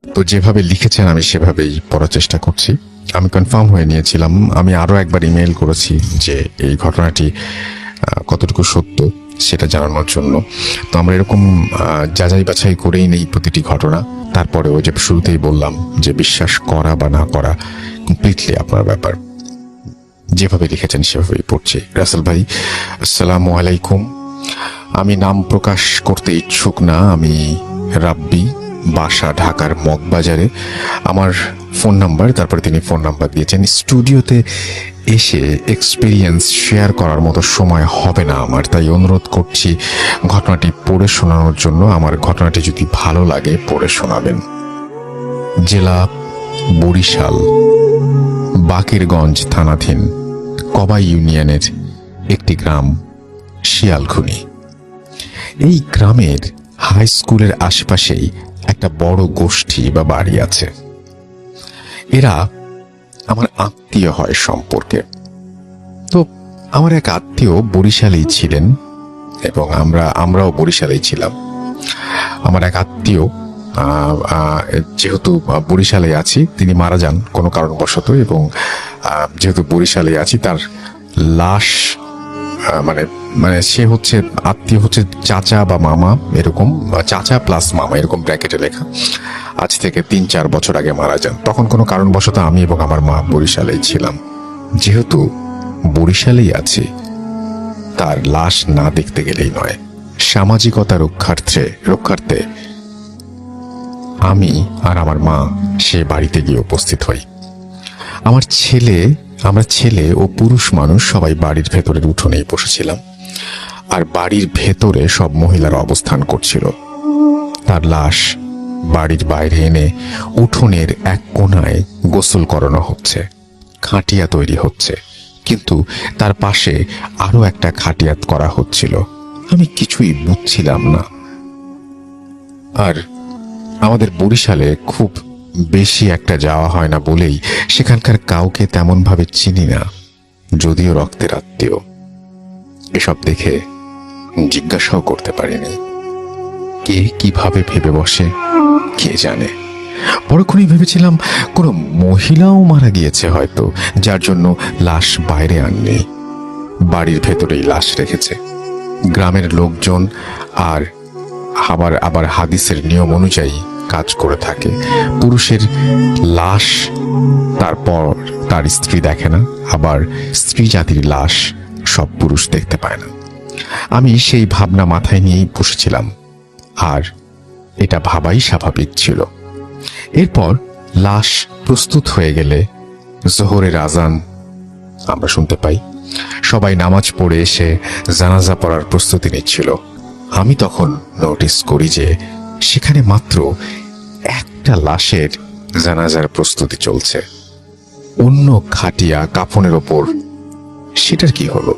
তো যেভাবে লিখেছেন আমি সেভাবেই পড়ার চেষ্টা করছি। আমি কনফার্ম হয়ে নিয়েছিলাম, আমি আরও একবার ইমেল করেছি যে এই ঘটনাটি কতটুকু সত্য সেটা জানানোর জন্য। তো আমরা এরকম যাচাই বাছাই করেই নেই প্রতিটি ঘটনা। তারপরে ওই যে শুরুতেই বললাম যে বিশ্বাস করা বা না করা কমপ্লিটলি আপনার ব্যাপার। যেভাবে লিখেছেন সেভাবেই পড়ছি। রাসেল ভাই, আসসালামু আলাইকুম। আমি নাম প্রকাশ করতে ইচ্ছুক না। আমি রাব্বি, বাসা ঢাকার মগবাজারে। আমার ফোন নাম্বার, তারপরে তিনি ফোন নাম্বার দিয়েছেন। স্টুডিওতে এসে এক্সপিরিয়েন্স শেয়ার করার মতো সময় হবে না আমার, তাই অনুরোধ করছি ঘটনাটি পড়ে শোনানোর জন্য। আমার ঘটনাটি যদি ভালো লাগে পড়ে শোনাবেন। জেলা বরিশাল, বাকেরগঞ্জ থানাধীন কবাই ইউনিয়নের একটি গ্রাম শিয়ালখুনি। এই গ্রামের হাই স্কুলের আশেপাশেই একটা বড় গোষ্ঠী বা বাড়ি আছে। এরা আমার আত্মীয় হয় সম্পর্কে। তো আমার এক আত্মীয় বরিশালেই ছিলেন এবং আমরাও বরিশালেই ছিলাম। আমার এক আত্মীয় যেহেতু বরিশালে আছি, তিনি মারা যান কোনো কারণবশত, এবং যেহেতু বরিশালে আছি তার লাশ মানে মানে সে হচ্ছে আত্মীয় হচ্ছে চাচা বা মামা, এরকম চাচা প্লাস মামা এরকম ব্র্যাকেটে লেখা। আজ থেকে 3-4 বছর আগে মারা যান। তখন কোনো কারণবশত আমি এবং আমার মা বরিশালেই ছিলাম। যেহেতু বরিশালেই আছি, তার লাশ না দেখতে গেলেই নয়। সামাজিকতা রক্ষার্থে আমি আর আমার মা সে বাড়িতে গিয়ে উপস্থিত হই। আমরা ছেলে ও পুরুষ মানুষ সবাই বাড়ির ভেতরের উঠোনেই বসেছিলাম, আর বাড়ির ভেতরে সব মহিলারা অবস্থান করছিল। তার লাশ বাড়ির বাইরে এনে উঠোনের এক কোণায় গোসল করানো হচ্ছে, খাটিয়া তৈরি হচ্ছে, কিন্তু তার পাশে আরো একটা খাটিয়াত করা হচ্ছিল। আমি কিছুই বুঝছিলাম না। আর আমাদের বরিশালে খুব বেশি একটা যাওয়া হয় না বলেই সেখানকার কাউকে তেমন ভাবে চিনি না, যদিও রক্তের আত্মীয়। এসব দেখে জিজ্ঞাসাও করতে পারিনি। কে কিভাবে ভেবে বসে কে জানে। পরক্ষণই ভেবেছিলাম কোনো মহিলাও মারা গিয়েছে হয়তো, যার জন্য লাশ বাইরে আননি, বাড়ির ভেতরেই লাশ রেখেছে। গ্রামের লোকজন আর আবার হাদিসের নিয়ম অনুযায়ী কাজ করে থাকে। পুরুষের লাশ তারপর তার স্ত্রী দেখে না, আবার স্ত্রী জাতির লাশ সব পুরুষ দেখতে পায় না। আমি সেই ভাবনা মাথায় নিয়েই বসেছিলাম, আর এটা ভাবাই স্বাভাবিক ছিল। এরপর লাশ প্রস্তুত হয়ে গেলে জোহরের আজান আমরা শুনতে পাই। সবাই নামাজ পড়ে এসে জানাজা পড়ার প্রস্তুতি নিচ্ছিল। আমি তখন নোটিস করি যে সেখানে মাত্র একটা লাশের জানাজার প্রস্তুতি চলছে। অন্য খাটিয়া কাফনের ওপর সেটার কি হলো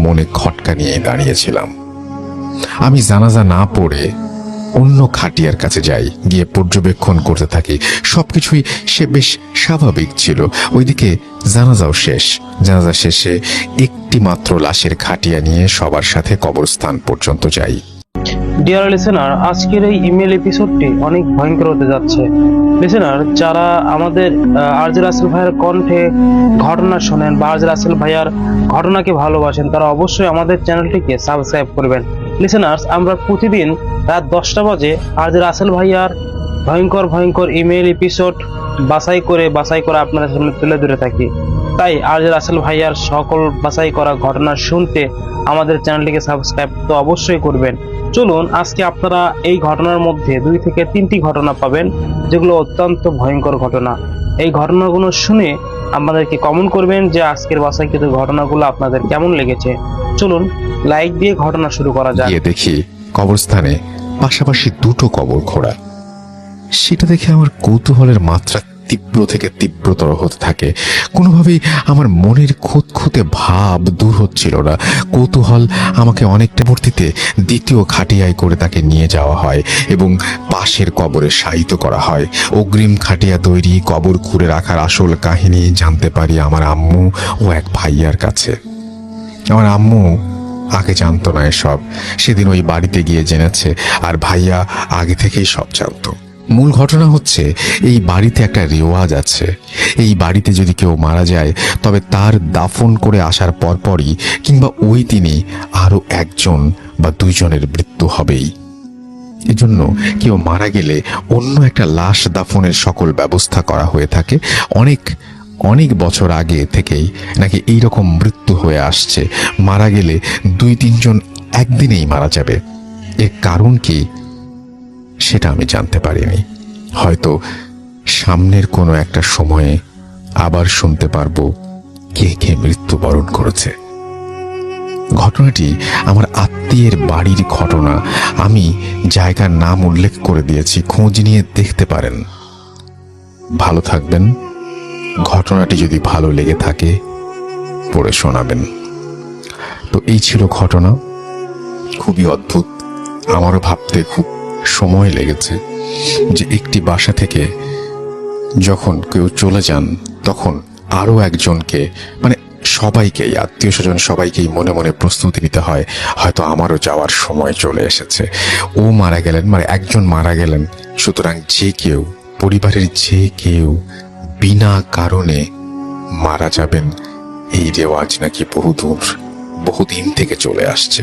মনে খটকা নিয়ে দাঁড়িয়েছিলাম। আমি জানাজা না পড়ে অন্য খাটিয়ার কাছে যাই, গিয়ে পর্যবেক্ষণ করতে থাকি। সবকিছুই সে বেশ স্বাভাবিক ছিল। ওইদিকে জানাজাও শেষ। জানাজা শেষে একটি মাত্র লাশের খাটিয়া নিয়ে সবার সাথে কবরস্থান পর্যন্ত যাই। ডিয়ার লিসেনার, আজকের এই ইমেল এপিসোডটি অনেক ভয়ঙ্কর হতে যাচ্ছে। লিসেনার, যারা আমাদের আরজে রাসেল ভাইয়ের কণ্ঠে ঘটনা শোনেন বা আরজে রাসেল ভাইয়ার ঘটনাকে ভালোবাসেন, তারা অবশ্যই আমাদের চ্যানেলটিকে সাবস্ক্রাইব করবেন। লিসেনার্স, আমরা প্রতিদিন রাত 10টা বাজে আরজে রাসেল ভাইয়ার ভয়ঙ্কর ইমেল এপিসোড বাছাই করে আপনাদের সামনে তুলে ধরে থাকি। তাই আরজে রাসেল ভাইয়ার সকল বাছাই করা ঘটনা শুনতে আমাদের চ্যানেলটিকে সাবস্ক্রাইব তো অবশ্যই করবেন। চলুন, আজকে আপনারা এই ঘটনার মধ্যে 2 থেকে 3টি ঘটনা পাবেন, যেগুলো অত্যন্ত ভয়ঙ্কর ঘটনা। এই ঘটনাগুলো শুনে আমাদেরকে কমেন্ট করবেন যে আজকের বাছাইকৃত ঘটনাগুলো আপনাদের কেমন লেগেছে। চলুন লাইক দিয়ে ঘটনা শুরু করা যাক। দেখি কবরস্থানে পাশাপাশি 2টো কবর খোঁড়া। সেটা দেখে আমার কৌতূহলের মাত্রা তীব্র থেকে তীব্রতর হতে থাকে। কোনোভাবেই আমার মনের খুঁতখুঁতে ভাব দূর হচ্ছিল না। কৌতূহল আমাকে অনেকটা পরবর্তীতে দ্বিতীয় খাটিয়ায় করে তাকে নিয়ে যাওয়া হয় এবং পাশের কবরে শায়িত করা হয়। অগ্রিম খাটিয়া তৈরি কবর খুঁড়ে রাখার আসল কাহিনী জানতে পারি আমার আম্মু ও এক ভাইয়ার কাছে। আমার আম্মু আগে জানতো না এসব, সেদিন ওই বাড়িতে গিয়ে জেনেছে, আর ভাইয়া আগে থেকেই সব জানতো। মূল ঘটনা হচ্ছে, এই বাড়িতে একটা রেওয়াজ আছে। এই বাড়িতে যদি কেউ মারা যায়, তবে তার দাফন করে আসার পরপরই কিংবা ওই দিনই আরো একজন বা দুইজনের মৃত্যু হবেই। এজন্য কেউ মারা গেলে অন্য একটা লাশ দাফনের সকল ব্যবস্থা করা হয়ে থাকে। অনেক অনেক বছর আগে থেকেই নাকি এইরকম মৃত্যু হয়ে আসছে। মারা গেলে 2-3 জন একদিনেই মারা যাবে। এর কারণ কি সেটা আমি জানতে পারিনি। হয়তো সামনের কোনো একটা সময়ে আবার শুনতে পারবো কে কে মৃত্যুবরণ করেছে। ঘটনাটি আমার আত্মীয়ের বাড়ির ঘটনা। আমি জায়গার নাম উল্লেখ করে দিয়েছি, খোঁজ নিয়ে দেখতে পারেন। ভালো থাকবেন। ঘটনাটি যদি ভালো লেগে থাকে পড়ে শোনাবেন। তো এই ছিল ঘটনা, খুবই অদ্ভুত। আমারও ভাবতে খুব সময় লেগেছে যে একটি বাসা থেকে যখন কেউ চলে যান, তখন আরো একজনকে, মানে সবাইকেই, আত্মীয় স্বজন সবাইকেই মনে মনে প্রস্তুতি নিতে হয়, হয়তো আমারও যাওয়ার সময় চলে এসেছে। ও মারা গেলেন, মানে একজন মারা গেলেন, সুতরাং যে কেউ, পরিবারের যে কেউ বিনা কারণে মারা যাবেন, এই রেওয়াজ নাকি বহুদিন থেকে চলে আসছে।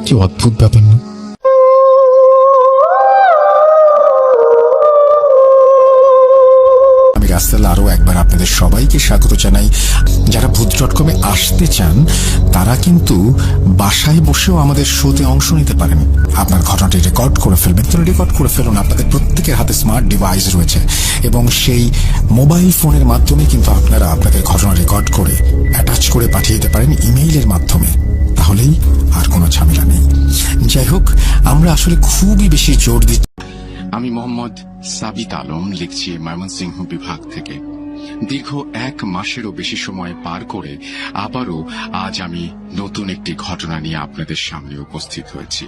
কি অদ্ভুত ব্যাপার না? আমি রাসেল আরো একবার আপনাদের সবাইকে স্বাগত জানাই। যারা ভূত.com-এ আসতে চান তারা কিন্তু বাসায় বসেও আমাদের শোতে অংশ নিতে পারেন। আপনার ঘটনাটি রেকর্ড করে ফেলবেন, তো রেকর্ড করে ফেলুন। আপনাদের প্রত্যেকের হাতে স্মার্ট ডিভাইস রয়েছে এবং সেই মোবাইল ফোনের মাধ্যমে কিন্তু আপনারা আপনাদের ঘটনা রেকর্ড করে অ্যাটাচ করে পাঠিয়ে দিতে পারেন ইমেইলের মাধ্যমে। তাহলেই আর কোনো ঝামেলা নেই। যাই হোক, আমরা আসলে খুবই বেশি জোর দিচ্ছি। আমি মোহাম্মদ সাবিত আলম, লিখছি ময়মনসিংহ বিভাগ থেকে। দীর্ঘ 1 মাসেরও বেশি সময় পার করে আবারও আজ আমি নতুন একটি ঘটনা নিয়ে আপনাদের সামনে উপস্থিত হয়েছি।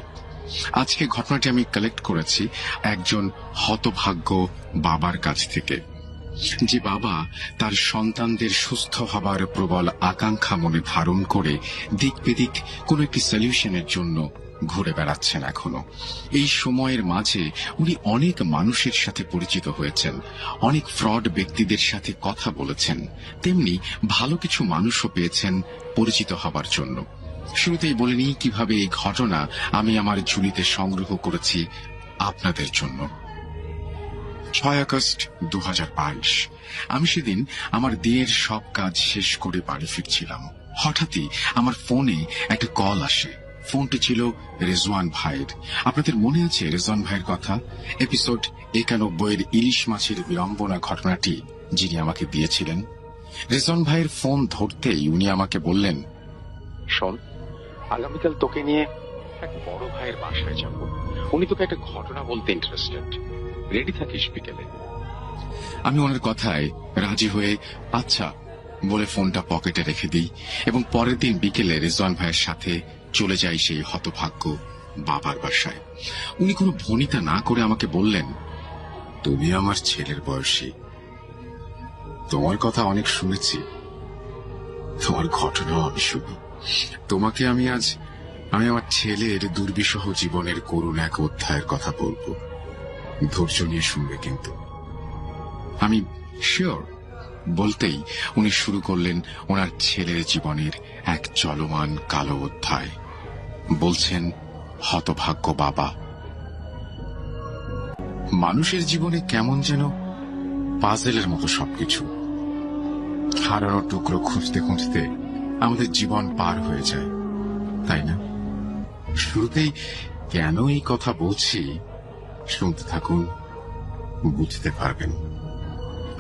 আজকে ঘটনাটি আমি কালেক্ট করেছি একজন হতভাগ্য বাবার কাছ থেকে, যে বাবা তার সন্তানদের সুস্থ হবার প্রবল আকাঙ্ক্ষা মনে ধারণ করে দিক বেদিক কোনো একটি সলিউশনের জন্য ঘুরে বেড়াচ্ছেন এখনো। এই সময়ের মাঝে উনি অনেক মানুষের সাথে পরিচিত হয়েছেন, অনেক ফ্রড ব্যক্তিদের সাথে কথা বলেছেন, তেমনি ভালো কিছু মানুষও পেয়েছেন পরিচিত হবার জন্য। শুরুতেই বলে নিই কিভাবে এই ঘটনা আমি আমার ঝুলিতে সংগ্রহ করেছি আপনাদের জন্য। 6 আগস্ট 2022। আমি সেদিন আমার দিনের সব কাজ শেষ করে বাড়ি ফিরছিলাম। হঠাৎই আমার ফোনে একটা কল আসে। ফোনটি ছিল রেজওয়ান ভাইয়ের। আপনাদের মনে আছে রেজওয়ান ভাইয়ের কথা? এপিসোড 91-এর ইলিশ মাছের বিড়ম্বনা ঘটনাটি যিনি আমাকে দিয়েছিলেন। রেজওয়ান ভাইয়ের ফোন ধরতেই উনি আমাকে বললেন, শোন, আগামীকাল তোকে নিয়ে এক বড় ভাইয়ের বাসায় যাব। উনি তোকে একটা ঘটনা বলতে ইন্টারেস্টেড। রেডি থাকিস বিকেলে। আমি ওনার কথায় রাজি হয়ে আচ্ছা বলে ফোনটা পকেটে রেখে দিই এবং পরের দিন বিকেলে রেজওয়ান ভাইয়ের সাথে চলে যাই সেই হতভাগ্য বাবার বাসায়। উনি কোনো ভনিতা না করে আমাকে বললেন, তুমি আমার ছেলের বয়সী, তোমার কথা অনেক শুনেছি, তোমার ঘটনাও আমি শুনি। তোমাকে আমি আমার ছেলের দুর্বিষহ জীবনের করুণ এক অধ্যায়ের কথা বলবো, ধৈর্য নিয়ে শুনবে কিন্তু। আমি শিওর বলতেই উনি শুরু করলেন ওনার ছেলের জীবনের এক চলমান কালো অধ্যায়। বলছেন, হতভাগ্য বাবা। মানুষের জীবনে কেমন যেন পাজেলের মতো সবকিছু, হারানোর টুকরো খুঁজতে খুঁজতে আমাদের জীবন পার হয়ে যায়, তাই না? শুরুতেই কেন এই কথা বলছি শুনতে থাকুন, বুঝতে পারবেন।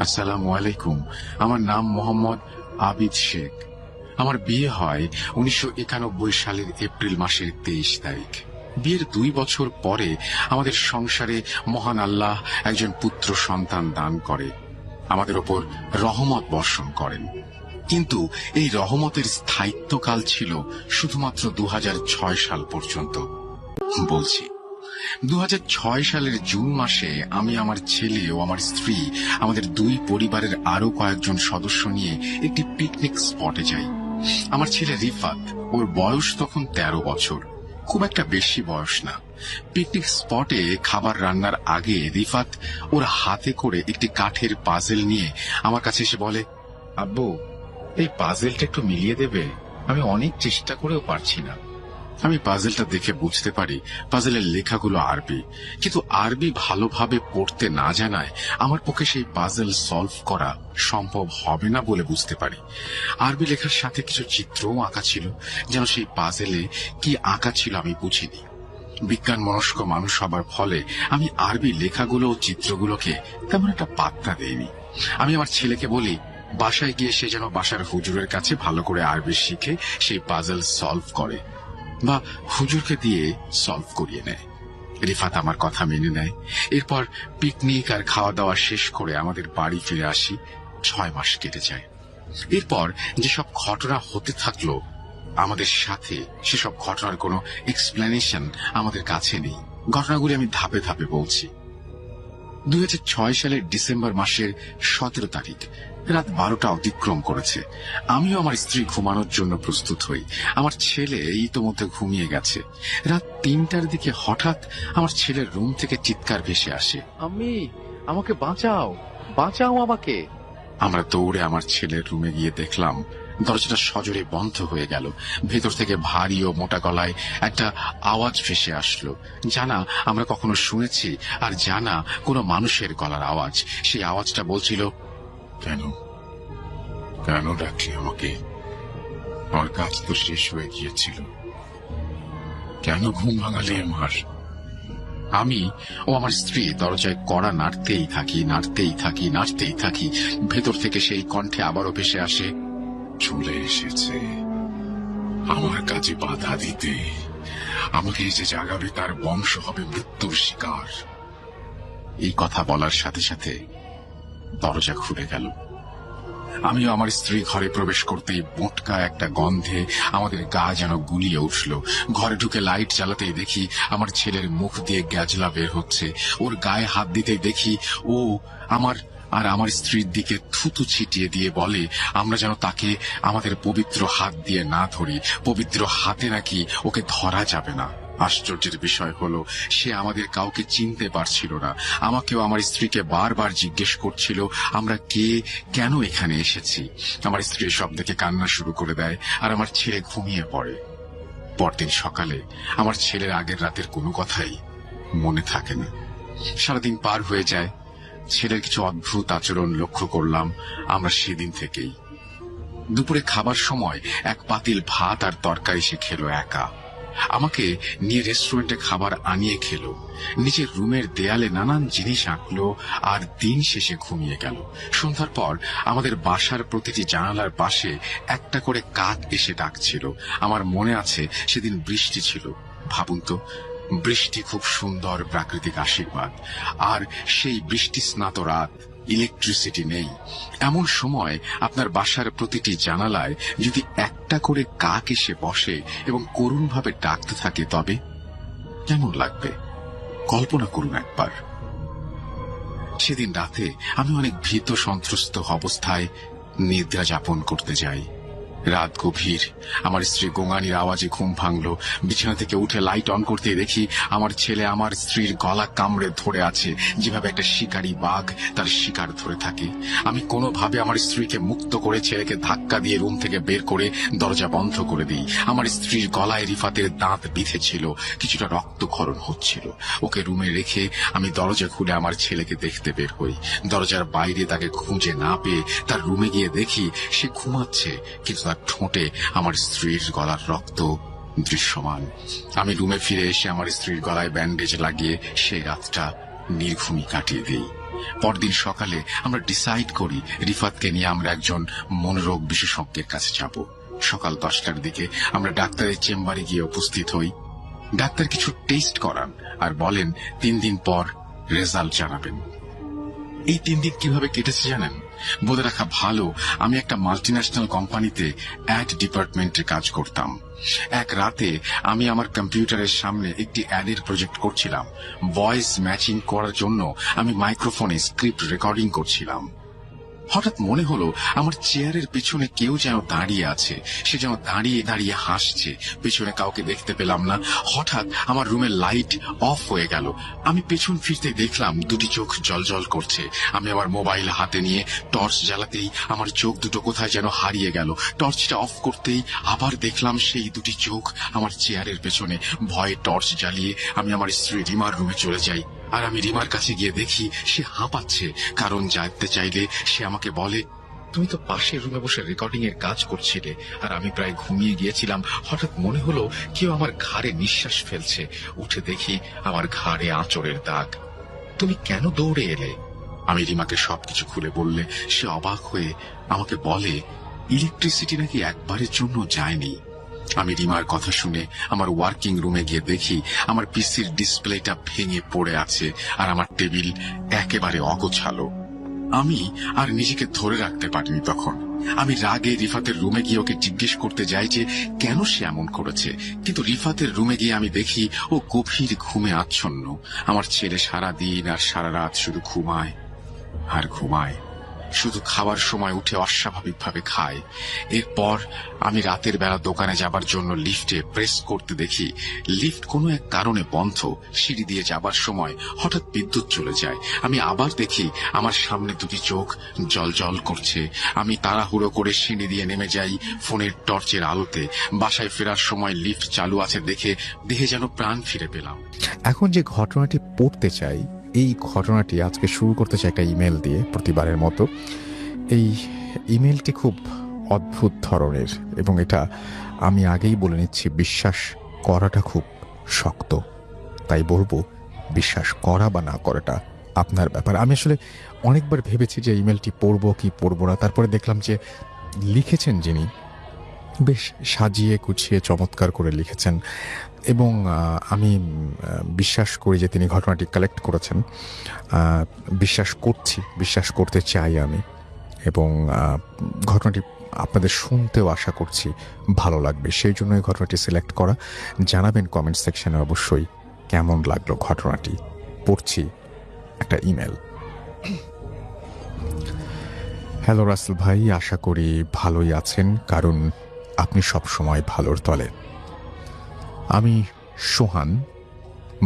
আসসালামু আলাইকুম। আমার নাম মোহাম্মদ আবিদ শেখ। আমার বিয়ে হয় 1991 সালের এপ্রিল মাসের 23 তারিখ। বিয়ের 2 বছর পরে আমাদের সংসারে মহান আল্লাহ একজন পুত্র সন্তান দান করে, আমাদের ওপর রহমত বর্ষণ করেন। কিন্তু এই রহমতের স্থায়িত্বকাল ছিল শুধুমাত্র 2006 সাল পর্যন্ত। বলছি 2006 সালের জুন মাসে আমি, আমার ছেলে ও আমার স্ত্রী, আমাদের 2 পরিবারের আরো কয়েকজন সদস্য নিয়ে একটি পিকনিক স্পটে যাই। আমার ছেলে রিফাত, ওর বয়স তখন 13 বছর। খুব একটা বেশি বয়স না। পিকনিক স্পটে খাবার রান্নার আগে রিফাত ওর হাতে করে একটি কাঠের পাজেল নিয়ে আমার কাছে এসে বলে, আব্বু এই পাজেলটা একটু মিলিয়ে দেবে, আমি অনেক চেষ্টা করেও পারছি না। আমি পাজেলটা দেখে বুঝতে পারি পাজেলের লেখাগুলো আরবি, কিন্তু আরবি ভালোভাবে পড়তে না জানায় আমার পক্ষে সেই পাজেল সলভ করা সম্ভব হবে না বলে বুঝতে পারি। আরবি লেখার সাথে কিছু চিত্রও আঁকা ছিল, যেন সেই পাজেলে কি আঁকা ছিল আমি বুঝিনি। বিজ্ঞান মনস্ক মানুষ হবার ফলে আমি আরবি লেখাগুলো ও চিত্রগুলোকে তেমন একটা পাত্তা দেইনি। আমি আমার ছেলেকে বলি বাসায় গিয়ে সে যেন বাসার হুজুরের কাছে ভালো করে আরবি শিখে সেই পাজেল সলভ করে বা হুজুরকে দিয়ে সলভ করিয়ে নেয়। রিফাত আমার কথা মেনে নেয়। এরপর পিকনিক আর খাওয়া দাওয়া শেষ করে আমাদের বাড়ি ফিরে আসি। 6 মাস কেটে যায়। এরপর যেসব ঘটনা হতে থাকলো আমাদের সাথে, সেসব ঘটনার কোনো এক্সপ্লেনেশন আমাদের কাছে নেই। ঘটনাগুলি আমি ধাপে ধাপে বলছি। 2006 সালের ডিসেম্বর মাসের 17 তারিখ রাত 12টা অতিক্রম করেছে। আমিও আমার স্ত্রী ঘুমানোর জন্য প্রস্তুত হই। আমার ছেলে ইতোমধ্যে ঘুমিয়ে গেছে। রাত 3টার দিকে হঠাৎ আমার ছেলের রুম থেকে চিৎকার ভেসে আসে, আম্মি আমাকে বাঁচাও, বাঁচাও আমাকে। আমরা দৌড়ে আমার ছেলের রুমে গিয়ে দেখলাম দরজাটা সজোরে বন্ধ হয়ে গেল। ভেতর থেকে ভারী ও মোটা গলায় একটা আওয়াজ ভেসে আসলো, জানা আমরা কখনো শুনেছি আর জানা কোনো মানুষের গলার আওয়াজ। সেই আওয়াজটা বলছিল, কেন কেন ডাকলি আমাকে? আমার কাজ তো শেষ হয়ে গিয়েছিল, কেন ঘুম ভাঙালে আমার? আমি ও আমার স্ত্রী দরজায় কড়া নাড়তেই থাকি। ভেতর থেকে সেই কণ্ঠে আবারও ভেসে আসে, চলে এসেছে আমার কাজে বাধা দিতে। আমাকে যে জাগাবে তার বংশ হবে মৃত্যুর শিকার। এই কথা বলার সাথে সাথে দরজা খুলে গেল। আমিও আমার স্ত্রী ঘরে প্রবেশ করতেই মোটকা একটা গন্ধে আমাদের গা যেন গুলিয়ে উঠল। ঘরে ঢুকে লাইট জ্বালাতেই দেখি আমার ছেলের মুখ দিয়ে গ্যাজলা বের হচ্ছে। ওর গায়ে হাত দিতেই দেখি ও আমার স্ত্রীর দিকে থুতু ছিটিয়ে দিয়ে বলে আমরা যেন তাকে আমাদের পবিত্র হাত দিয়ে না ধরি, পবিত্র হাতে নাকি ওকে ধরা যাবে না। আশ্চর্যের বিষয় হলো সে আমাদের কাউকে চিনতে পারছিল না। আমাকেও আমার স্ত্রীকে বারবার জিজ্ঞেস করছিল আমরা কে, কেন এখানে এসেছি। আমার স্ত্রী সব দেখে কান্না শুরু করে দেয় আর আমার ছেলে ঘুমিয়ে পড়ে। পরদিন সকালে আমার ছেলের আগের রাতের কোনো কথাই মনে থাকে না। সারাদিন পার হয়ে যায়। ছেলের কিছু অদ্ভুত আচরণ লক্ষ্য করলাম আমরা সেদিন থেকেই। দুপুরে খাবার সময় এক পাতিল ভাত আর তরকারি সে খেলো একা। আমাকে নিয়ে রেস্টুরেন্টে খাবার আনিয়ে খেলো। নিজের রুমের দেয়ালে নানান জিনিস আঁকলো আর দিন শেষে ঘুমিয়ে গেল। সন্ধ্যার পর আমাদের বাসার প্রতিটি জানালার পাশে একটা করে কাক এসে ডাকছিল। আমার মনে আছে সেদিন বৃষ্টি ছিল। ভাবুন তো, বৃষ্টি খুব সুন্দর প্রাকৃতিক আশীর্বাদ, আর সেই বৃষ্টি স্নাত রাত, ইলেকট্রিসিটি নেই। এমন সময় আপনার বাসার প্রতিটি জানালায় যদি একটা করে কাক এসে বসে এবং করুণভাবে ডাকতে থাকে, তবে কেমন লাগবে কল্পনা করুন একবার। সেদিন রাতে আমি অনেক ভীত সন্ত্রস্ত অবস্থায় নিদ্রা যাপন করতে যাই। রাত গভীর। আমার স্ত্রী গোঙানির আওয়াজে ঘুম ভাঙলো। বিছানা থেকে উঠে লাইট অন করতে দেখি আমার ছেলে আমার স্ত্রীর গলা কামড়ে ধরে আছে, যেভাবে একটা শিকারী বাঘ তার শিকার ধরে থাকে। আমি কোনোভাবে আমার স্ত্রীকে মুক্ত করে ছেলেকে ধাক্কা দিয়ে রুম থেকে বের করে দরজা বন্ধ করে দিই। আমার স্ত্রীর গলায় রিফাতের দাঁত বিঁধে ছিল, কিছুটা রক্তক্ষরণ হচ্ছিল। ওকে রুমে রেখে আমি দরজা খুলে আমার ছেলেকে দেখতে বের হই। দরজার বাইরে তাকে খুঁজে না পেয়ে তার রুমে গিয়ে দেখি সে ঘুমাচ্ছে, কিন্তু তার ঠোঁটে আমার স্ত্রীর গলার রক্ত দৃশ্যমান। আমি রুমে ফিরে এসে আমার স্ত্রীর গলায় ব্যান্ডেজ লাগিয়ে সেই রাতটা নির্ঘুমই কাটিয়ে দিই। পরদিন সকালে আমরা ডিসাইড করি রিফাতকে নিয়ে আমরা একজন মনোরোগ বিশেষজ্ঞের কাছে যাব। সকাল 10টার দিকে আমরা ডাক্তারের চেম্বারে গিয়ে উপস্থিত হই। ডাক্তার কিছু টেস্ট করান আর বলেন 3 দিন পর রেজাল্ট জানাবেন। এই 3 দিন কিভাবে কেটেছে জানেন? বলে রাখা ভালো, আমি একটা মাল্টিন্যাশনাল কোম্পানিতে অ্যাড ডিপার্টমেন্টে কাজ করতাম। এক রাতে আমি আমার কম্পিউটারের সামনে একটি অ্যাডের প্রজেক্ট করছিলাম। ভয়েস ম্যাচিং করার জন্য আমি মাইক্রোফোনে স্ক্রিপ্ট রেকর্ডিং করছিলাম। হঠাৎ মনে হলো আমার চেয়ারের পেছনে কেউ যেন দাঁড়িয়ে আছে। সে যেন দাঁড়িয়ে দাঁড়িয়ে হাসছে। পেছনে কাউকে দেখতে পেলাম না। হঠাৎ আমার রুমের লাইট অফ হয়ে গেল। আমি পেছন ফিরতে দেখলাম দুটি চোখ জ্বলজ্বল করছে। আমি আমার মোবাইল হাতে নিয়ে টর্চ জ্বালাতেই আমার চোখ দুটো কোথায় যেন হারিয়ে গেল। টর্চটা অফ করতেই আবার দেখলাম সেই দুটি চোখ আমার চেয়ারের পেছনে। ভয়ে টর্চ জ্বালিয়ে আমি আমার স্ত্রী রিমার রুমে চলে যাই। আর আমি রিমার কাছে গিয়ে দেখি সে হাঁপাচ্ছে। কারণ জানতে চাইলে সে আমাকে বলে, তুমি তো পাশের রুমে বসে রেকর্ডিং এর কাজ করছিলে আর আমি প্রায় ঘুমিয়ে গিয়েছিলাম। হঠাৎ মনে হলো কেউ আমার ঘাড়ে নিঃশ্বাস ফেলছে। উঠে দেখি আমার ঘাড়ে আঁচড়ের দাগ। তুমি কেন দৌড়ে এলে? আমি রিমাকে সবকিছু খুলে বললে সে অবাক হয়ে আমাকে বলে, ইলেকট্রিসিটি নাকি একবারের জন্য যায়নি। আমি রিমার কথা শুনে আমার ওয়ার্কিং রুমে গিয়ে দেখি আমার পিসির ডিসপ্লেটা ভেঙে পড়ে আছে আর আমার টেবিল একেবারে অগোছালো। আমি আর নিজেকে ধরে রাখতে পারিনি তখন। আমি রাগে রিফাতের রুমে গিয়ে ওকে জিজ্ঞেস করতে যাই যে কেন সে এমন করেছে, কিন্তু রিফাতের রুমে গিয়ে আমি দেখি ও গভীর ঘুমে আচ্ছন্ন। আমার ছেলে সারা দিন আর সারা রাত শুধু ঘুমায় আর ঘুমায়, শুধু খাওয়ার সময় উঠে অস্বাভাবিকভাবে খায়। এরপর আমি রাতের বেলা দোকানে যাবার জন্য লিফটে প্রেস করতে দেখি লিফট কোনো এক কারণে বন্ধ। সিঁড়ি দিয়ে যাবার সময় হঠাৎ বিদ্যুৎ চলে যায়। আমি আবার দেখি আমার সামনে দুটি চোখ জ্বলজ্বল করছে। আমি তাড়াহুড়ো করে সিঁড়ি দিয়ে নেমে যাই ফোনের টর্চের আলোতে। বাসায় ফেরার সময় লিফট চালু আছে দেখে দেহে যেন প্রাণ ফিরে পেলাম। এখন যে ঘটনাটি পড়তে চাই, এই ঘটনাটি আজকে শুরু করতে চাই একটা ইমেল দিয়ে, প্রতিবারের মতো। এই ইমেলটি খুব অদ্ভুত ধরনের এবং এটা আমি আগেই বলে নিচ্ছি, বিশ্বাস করাটা খুব শক্ত। তাই বলবো, বিশ্বাস করা বা না করাটা আপনার ব্যাপার। আমি আসলে অনেকবার ভেবেছি যে ইমেলটি পড়বো কি পড়বো না, তারপরে দেখলাম যে লিখেছেন যিনি বেশ সাজিয়ে গুছিয়ে চমৎকার করে লিখেছেন এবং আমি বিশ্বাস করি যে তিনি ঘটনাটি কালেক্ট করেছেন। বিশ্বাস করতে চাই আমি এবং ঘটনাটি আপনাদের শুনতেও আশা করছি ভালো লাগবে। সেই জন্য এই ঘটনাটি সিলেক্ট করা। জানাবেন কমেন্ট সেকশনে অবশ্যই কেমন লাগলো ঘটনাটি। পড়ছি একটা ইমেল। হ্যালো রাসেল ভাই, আশা করি ভালোই আছেন, কারণ আপনি সব সময় ভালোর তলে। আমি সোহান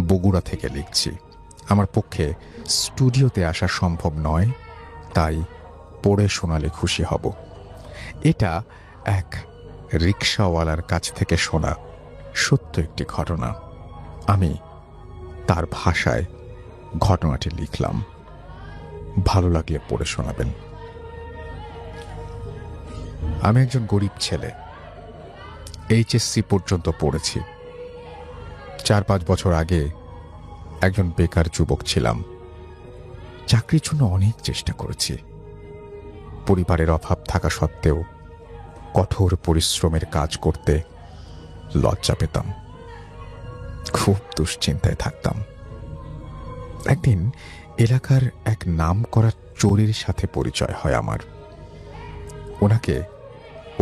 বগুড়া থেকে লিখছি। আমার পক্ষে স্টুডিওতে আসা সম্ভব নয়, তাই পড়ে শোনালে খুশি হব। এটা এক রিকশাওয়ালার কাছ থেকে শোনা সত্য একটি ঘটনা। আমি তার ভাষায় ঘটনাটি লিখলাম, ভালো লাগলে পড়ে শোনাবেন। আমি একজন গরিব ছেলে, এইচএসসি পর্যন্ত পড়েছি। 4-5 বছর আগে একজন বেকার যুবক ছিলাম। চাকরির জন্য অনেক চেষ্টা করেছি। পরিবারের অভাব থাকা সত্ত্বেও কঠোর পরিশ্রমের কাজ করতে লজ্জা পেতাম, খুব দুশ্চিন্তায় থাকতাম। একদিন এলাকার এক নামকরা চোরের সাথে পরিচয় হয় আমার। ওনাকে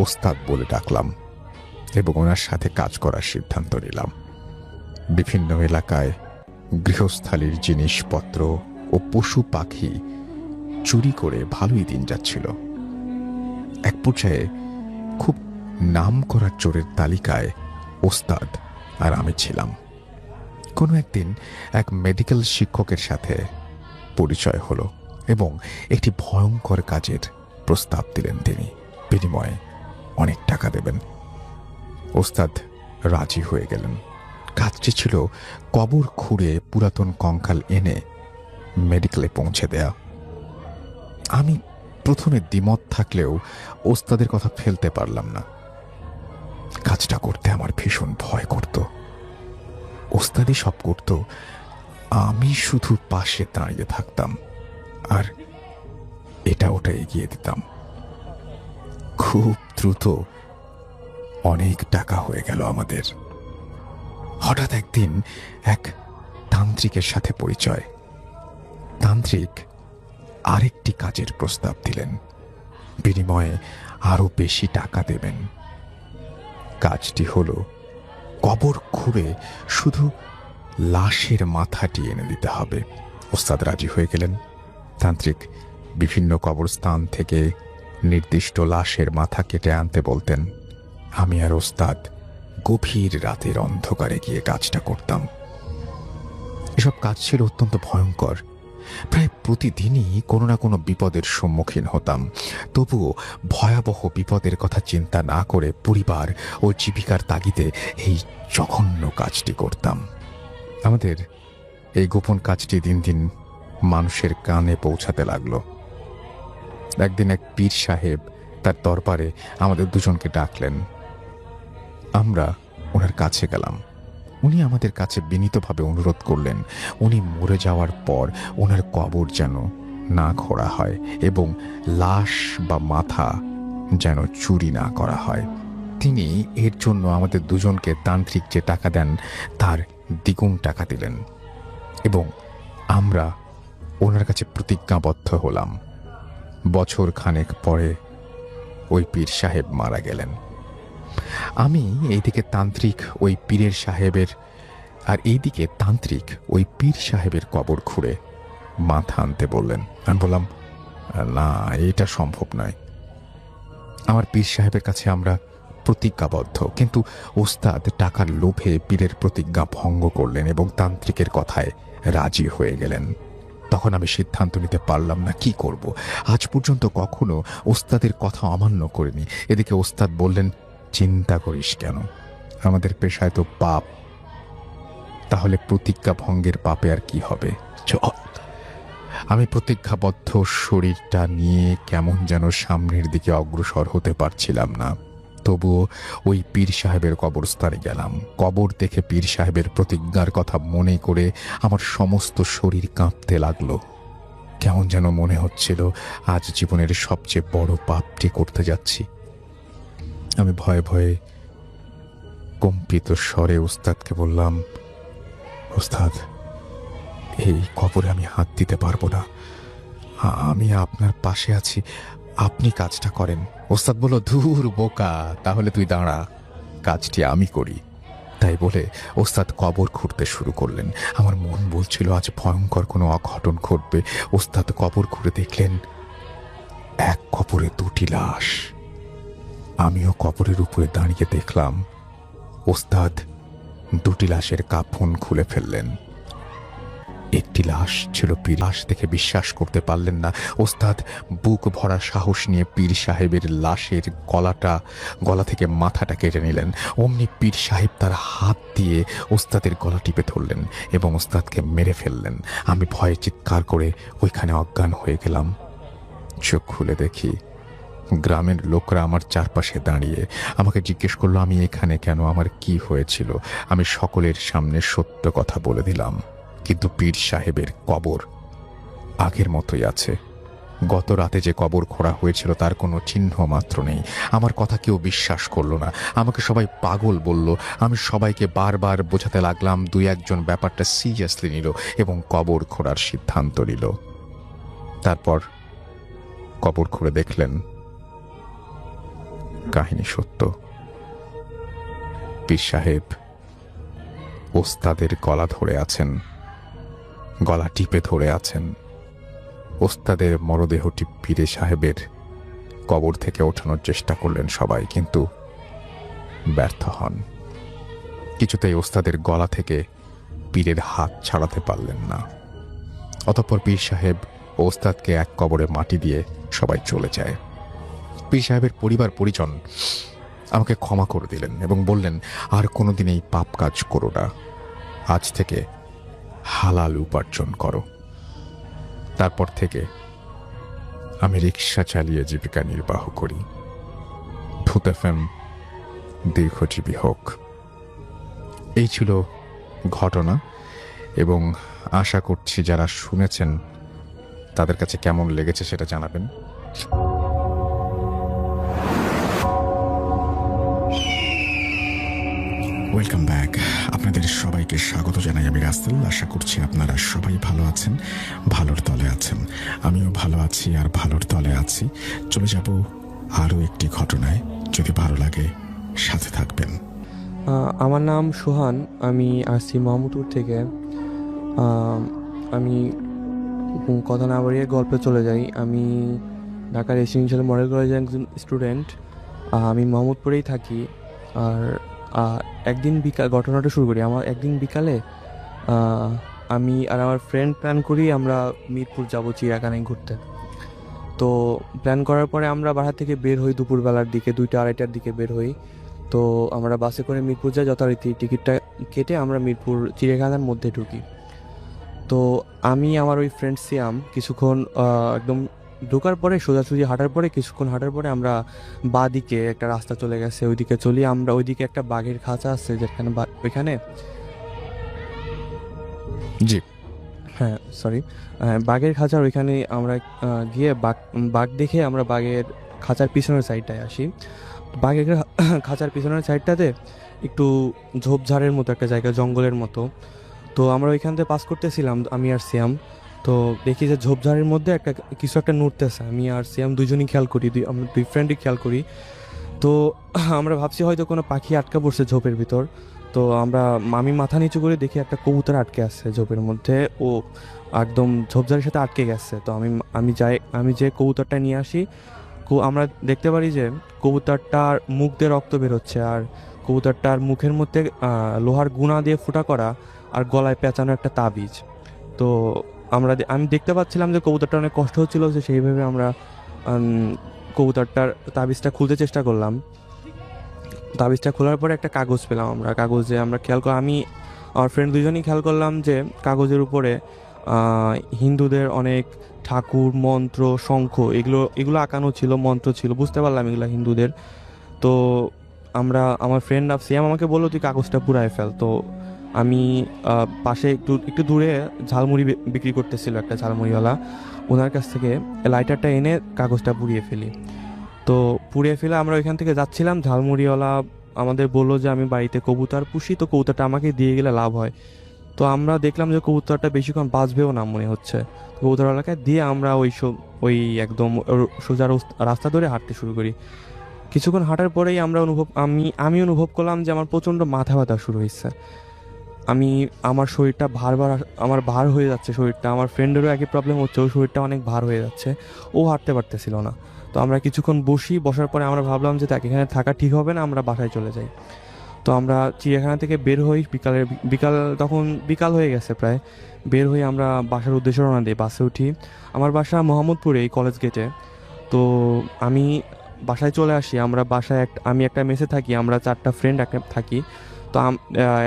ওস্তাদ বলে ডাকলাম এবং ওনার সাথে কাজ করার সিদ্ধান্ত নিলাম। বিভিন্ন এলাকায় গৃহস্থালির জিনিসপত্র ও পশু পাখি চুরি করে ভালোই দিন যাচ্ছিল। এক পর্যায়ে খুব নাম করা চোরের তালিকায় ওস্তাদ আর আমি ছিলাম। কোনো একদিন এক মেডিকেল শিক্ষকের সাথে পরিচয় হলো এবং একটি ভয়ঙ্কর কাজের প্রস্তাব দিলেন তিনি। বিনিময়ে অনেক টাকা দেবেন। ওস্তাদ রাজি হয়ে গেলেন। কাজটি ছিল কবর খুঁড়ে পুরাতন কঙ্কাল এনে মেডিকেলে পৌঁছে দেয়া। আমি প্রথমে দ্বিমত থাকলেও ওস্তাদের কথা ফেলতে পারলাম না। কাজটা করতে আমার ভীষণ ভয় করত। ওস্তাদই সব করত, আমি শুধু পাশে দাঁড়িয়ে থাকতাম আর এটা ওটা এগিয়ে দিতাম। খুব দ্রুত অনেক টাকা হয়ে গেল আমাদের। হঠাৎ একদিন এক তান্ত্রিকের সাথে পরিচয়। তান্ত্রিক আরেকটি কাজের প্রস্তাব দিলেন, বিনিময়ে আরো বেশি টাকা দেবেন। কাজটি হলো কবর খুঁড়ে শুধু লাশের মাথাটি এনে দিতে হবে। ওস্তাদ রাজি হয়ে গেলেন। তান্ত্রিক বিভিন্ন কবরস্থান থেকে নির্দিষ্ট লাশের মাথা কেটে আনতে বলতেন। আমি আর ওস্তাদ গভীর রাতের অন্ধকারে গিয়ে কাজটা করতাম। এসব কাজ ছিল অত্যন্ত ভয়ঙ্কর। প্রায় প্রতিদিনই কোনো না কোনো বিপদের সম্মুখীন হতাম। তবুও ভয়াবহ বিপদের কথা চিন্তা না করে পরিবার ও জীবিকার তাগিদে এই জঘন্য কাজটি করতাম। আমাদের এই গোপন কাজটি দিন দিন মানুষের কানে পৌঁছাতে লাগলো। একদিন এক পীর সাহেব তার দরবারে আমাদের দুজনকে ডাকলেন। আমরা ওনার কাছে গেলাম। উনি আমাদের কাছে বিনীতভাবে অনুরোধ করলেন উনি মরে যাওয়ার পর ওনার কবর যেন না খোঁড়া হয় এবং লাশ বা মাথা যেন চুরি না করা হয়। তিনি এর জন্য আমাদের দুজনকে তান্ত্রিক যে টাকা দেন তার দ্বিগুণ টাকা দিলেন এবং আমরা ওনার কাছে প্রতিজ্ঞাবদ্ধ হলাম। বছর খানেক পরে ওই পীর সাহেব মারা গেলেন। আমি এইদিকে তান্ত্রিক ওই পীরের সাহেবের আর এইদিকে তান্ত্রিক ওই পীর সাহেবের কবর খুঁড়ে মাথা আনতে বললেন। আমি বললাম, না, এটা সম্ভব নয়। আমার পীর সাহেবের কাছে আমরা প্রতিজ্ঞাবদ্ধ, কিন্তু ওস্তাদ টাকার লোভে পীরের প্রতিজ্ঞা ভঙ্গ করলেন এবং তান্ত্রিকের কথায় রাজি হয়ে গেলেন। তখন আমি সিদ্ধান্ত নিতে পারলাম না কি করব। আজ পর্যন্ত কখনো ওস্তাদের কথা অমান্য করিনি। এদিকে ওস্তাদ বললেন, চিন্তা করিস কেন, আমাদের পেশায় তো পাপ, তাহলে প্রতিজ্ঞা ভঙ্গের পাপে আর কি হবে, চল। আমি প্রতিজ্ঞাবদ্ধ শরীরটা নিয়ে কেমন যেন সামনের দিকে অগ্রসর হতে পারছিলাম না। তবুও ওই পীর সাহেবের কবরস্থানে গেলাম। কবর দেখে পীর সাহেবের প্রতিজ্ঞার কথা মনে করে আমার সমস্ত শরীর কাঁপতে লাগলো। কেমন যেন মনে হচ্ছিল আজ জীবনের সবচেয়ে বড় পাপটি করতে যাচ্ছি। আমি ভয়ে ভয়ে কম্পিত স্বরে ওস্তাদকে বললাম, ওস্তাদ, এই কবরে আমি হাত দিতে পারবো না, আমি আপনার পাশে আছি, আপনি কাজটা করেন। ওস্তাদ বলল, ধুর বোকা, তাহলে তুই দাঁড়া, কাজটি আমি করি। তাই বলে ওস্তাদ কবর খুঁড়তে শুরু করলেন। আমার মন বলছিল আজ ভয়ঙ্কর কোনো অঘটন ঘটবে। ওস্তাদ কবর খুঁড়ে দেখলেন এক কবরে দুটি লাশ। আমিও কবরের উপরে দাঁড়িয়ে দেখলাম ওস্তাদ দুটি লাশের কাফন খুলে ফেললেন। একটি লাশ ছিল পীর। লাশ দেখে বিশ্বাস করতে পারলেন না। ওস্তাদ বুক ভরা সাহস নিয়ে পীর সাহেবের লাশের গলা থেকে মাথাটা কেটে নিলেন। অমনি পীর সাহেব তার হাত দিয়ে ওস্তাদের গলা টিপে ধরলেন এবং ওস্তাদকে মেরে ফেললেন। আমি ভয়ে চিৎকার করে ওইখানে অজ্ঞান হয়ে গেলাম। চোখ খুলে দেখি গ্রামের লোকরা আমার চারপাশে দাঁড়িয়ে আমাকে জিজ্ঞেস করলো আমি এখানে কেন, আমার কি হয়েছিল। আমি সকলের সামনে সত্য কথা বলে দিলাম। কিন্তু পীর সাহেবের কবর আগের মতোই আছে। গত রাতে যে কবর খোঁড়া হয়েছিল তার কোনো চিহ্ন মাত্র নেই। আমার কথা কেউ বিশ্বাস করলো না, আমাকে সবাই পাগল বলল। আমি সবাইকে বারবার বোঝাতে লাগলাম। দুই একজন ব্যাপারটা সিরিয়াসলি নিল এবং কবর খোঁড়ার সিদ্ধান্ত নিল। তারপর কবর খুঁড়ে দেখলেন কাহিনী সত্য। পীর সাহেব ওস্তাদের গলা ধরে আছেন, গলা টিপে ধরে আছেন। ওস্তাদের মরদেহটি পীর সাহেবের কবর থেকে ওঠানোর চেষ্টা করলেন সবাই, কিন্তু ব্যর্থ হন। কিছুতেই ওস্তাদের গলা থেকে পীরের হাত ছাড়াতে পারলেন না। অতঃপর পীর সাহেব ও ওস্তাদকে এক কবরে মাটি দিয়ে সবাই চলে যায়। পীর সাহেবের পরিবার পরিজন আমাকে ক্ষমা করে দিলেন এবং বললেন, আর কোনোদিন এই পাপ কাজ করো না, আজ থেকে হালাল উপার্জন করো। তারপর থেকে আমি রিক্সা চালিয়ে জীবিকা নির্বাহ করি। ভূত এফএম দীর্ঘজীবী হোক। এই ছিল ঘটনা এবং আশা করছি যারা শুনেছেন তাদের কাছে কেমন লেগেছে সেটা জানাবেন। Welcome back. আপনাদের সবাইকে স্বাগত জানাই আমি রাসেল। আশা করছি আপনারা সবাই ভালো আছেন, ভালোর তলে আছেন। আমিও ভালো আছি আর ভালোর তলে আছি। চলে যাব আরও একটি ঘটনায়। যদি ভালো লাগে সাথে থাকবেন। আমার নাম সোহান, আমি আসছি মোহাম্মদপুর থেকে। আমি কথা না বাড়িয়ে গল্পে চলে যাই। আমি ঢাকার রেসিডেন্সিয়াল মডেল কলেজের একজন স্টুডেন্ট। আমি মোহাম্মদপুরেই থাকি। আর একদিন ঘটনাটা শুরু করি। আমার একদিন বিকালে আমি আর আমার ফ্রেন্ড প্ল্যান করি আমরা মিরপুর যাব চিড়িয়াখানায় ঘুরতে। তো প্ল্যান করার পরে আমরা বাসা থেকে বের হই দুপুরবেলার দিকে, 2টা-2:30টার দিকে বের হই। তো আমরা বাসে করে মিরপুর যাই, যথারীতি টিকিটটা কেটে আমরা মিরপুর চিড়িয়াখানার মধ্যে ঢুকি। তো আমি আমার ওই ফ্রেন্ড সিয়াম কিছুক্ষণ একদম ঢোকার পরে সোজাসুজি হাঁটার পরে কিছুক্ষণ হাঁটার পরে আমরা বাঁ দিকে একটা রাস্তা চলে গেছে, ওইদিকে চলি আমরা। ওইদিকে একটা বাঘের খাঁচা আছে যেখানে ওইখানে জি। হ্যাঁ সরি, বাঘের খাঁচার ওইখানে আমরা গিয়ে বাঘ দেখে আমরা বাঘের খাঁচার পিছনের সাইডটায় আসি। বাঘের খাঁচার পিছনের সাইডটাতে একটু ঝোপঝাড়ের মতো একটা জায়গা, জঙ্গলের মতো। তো আমরা ওইখান থেকে পাস করতেছিলাম আমি আর সিয়াম। তো দেখি যে ঝোপঝাড়ের মধ্যে কিছু একটা নড়তেছে। আমি আর সিয়াম দুজনই খেয়াল করি, আমরা দুই ফ্রেন্ডই খেয়াল করি। তো আমরা ভাবছি হয়তো কোনো পাখি আটকা পড়ছে ঝোপের ভিতর। তো আমি মাথা নিচু করে দেখি একটা কবুতর আটকে আছে ঝোপের মধ্যে, ও একদম ঝোপঝাড়ের সাথে আটকে গেছে। তো আমি যে কবুতরটা নিয়ে আসি, আমরা দেখতে পারি যে কবুতরটার মুখ দিয়ে রক্ত বেরোচ্ছে, আর কবুতরটার মুখের মধ্যে লোহার গুণা দিয়ে ফুটা করা আর গলায় পেঁচানো একটা তাবিজ। তো আমি দেখতে পাচ্ছিলাম যে কবুতরটা অনেক কষ্ট হচ্ছিল, যে সেইভাবে আমরা কবুতরটার তাবিজটা খুলতে চেষ্টা করলাম। তাবিজটা খোলার পরে একটা কাগজ পেলাম আমরা। কাগজে আমরা আমি আমার ফ্রেন্ড দুজনেই খেয়াল করলাম যে কাগজের উপরে হিন্দুদের অনেক ঠাকুর, মন্ত্র, শঙ্খ এগুলো আঁকানো ছিল, মন্ত্র ছিল, বুঝতে পারলাম এগুলো হিন্দুদের। তো আমার ফ্রেন্ড সিয়াম আমাকে বললো তুই কাগজটা পুড়ায় ফেল। তো আমি পাশে একটু দূরে ঝালমুড়ি বিক্রি করতেছিল একটা ঝালমুড়িওয়ালা, ওনার কাছ থেকে লাইটারটা এনে কাগজটা পুড়িয়ে ফেলি। তো পুড়িয়ে ফেলে আমরা ওইখান থেকে যাচ্ছিলাম। ঝালমুড়িওয়ালা আমাদের বললো যে আমি বাড়িতে কবুতর পুষি, তো কবুতরটা আমাকে দিয়ে গেলে লাভ হয়। তো আমরা দেখলাম যে কবুতরটা বেশিক্ষণ বাঁচবেও না মনে হচ্ছে। কবুতরওয়ালাকে দিয়ে আমরা ওই একদম সোজা রাস্তা ধরে হাঁটতে শুরু করি। কিছুক্ষণ হাঁটার পরেই আমি অনুভব করলাম যে আমার প্রচণ্ড মাথা ব্যথা শুরু হয়েছে। আমার শরীরটা আমার ভার হয়ে যাচ্ছে শরীরটা। আমার ফ্রেন্ডেরও একই প্রবলেম হচ্ছে, ওর শরীরটা অনেক ভার হয়ে যাচ্ছে, ও হাঁটতে পারতেছিল না। তো আমরা কিছুক্ষণ বসার পরে আমরা ভাবলাম যে তাকে এখানে থাকা ঠিক হবে না, আমরা বাসায় চলে যাই। তো আমরা চিড়িয়াখানা থেকে বের হই তখন বিকাল হয়ে গেছে প্রায়। বের হয়ে আমরা বাসার উদ্দেশ্যে রওনা দিই, বাসে উঠি। আমার বাসা মোহাম্মদপুরে, এই কলেজ গেটে। তো আমি বাসায় চলে আসি। আমি একটা মেসে থাকি, আমরা 4টা ফ্রেন্ড থাকি। তো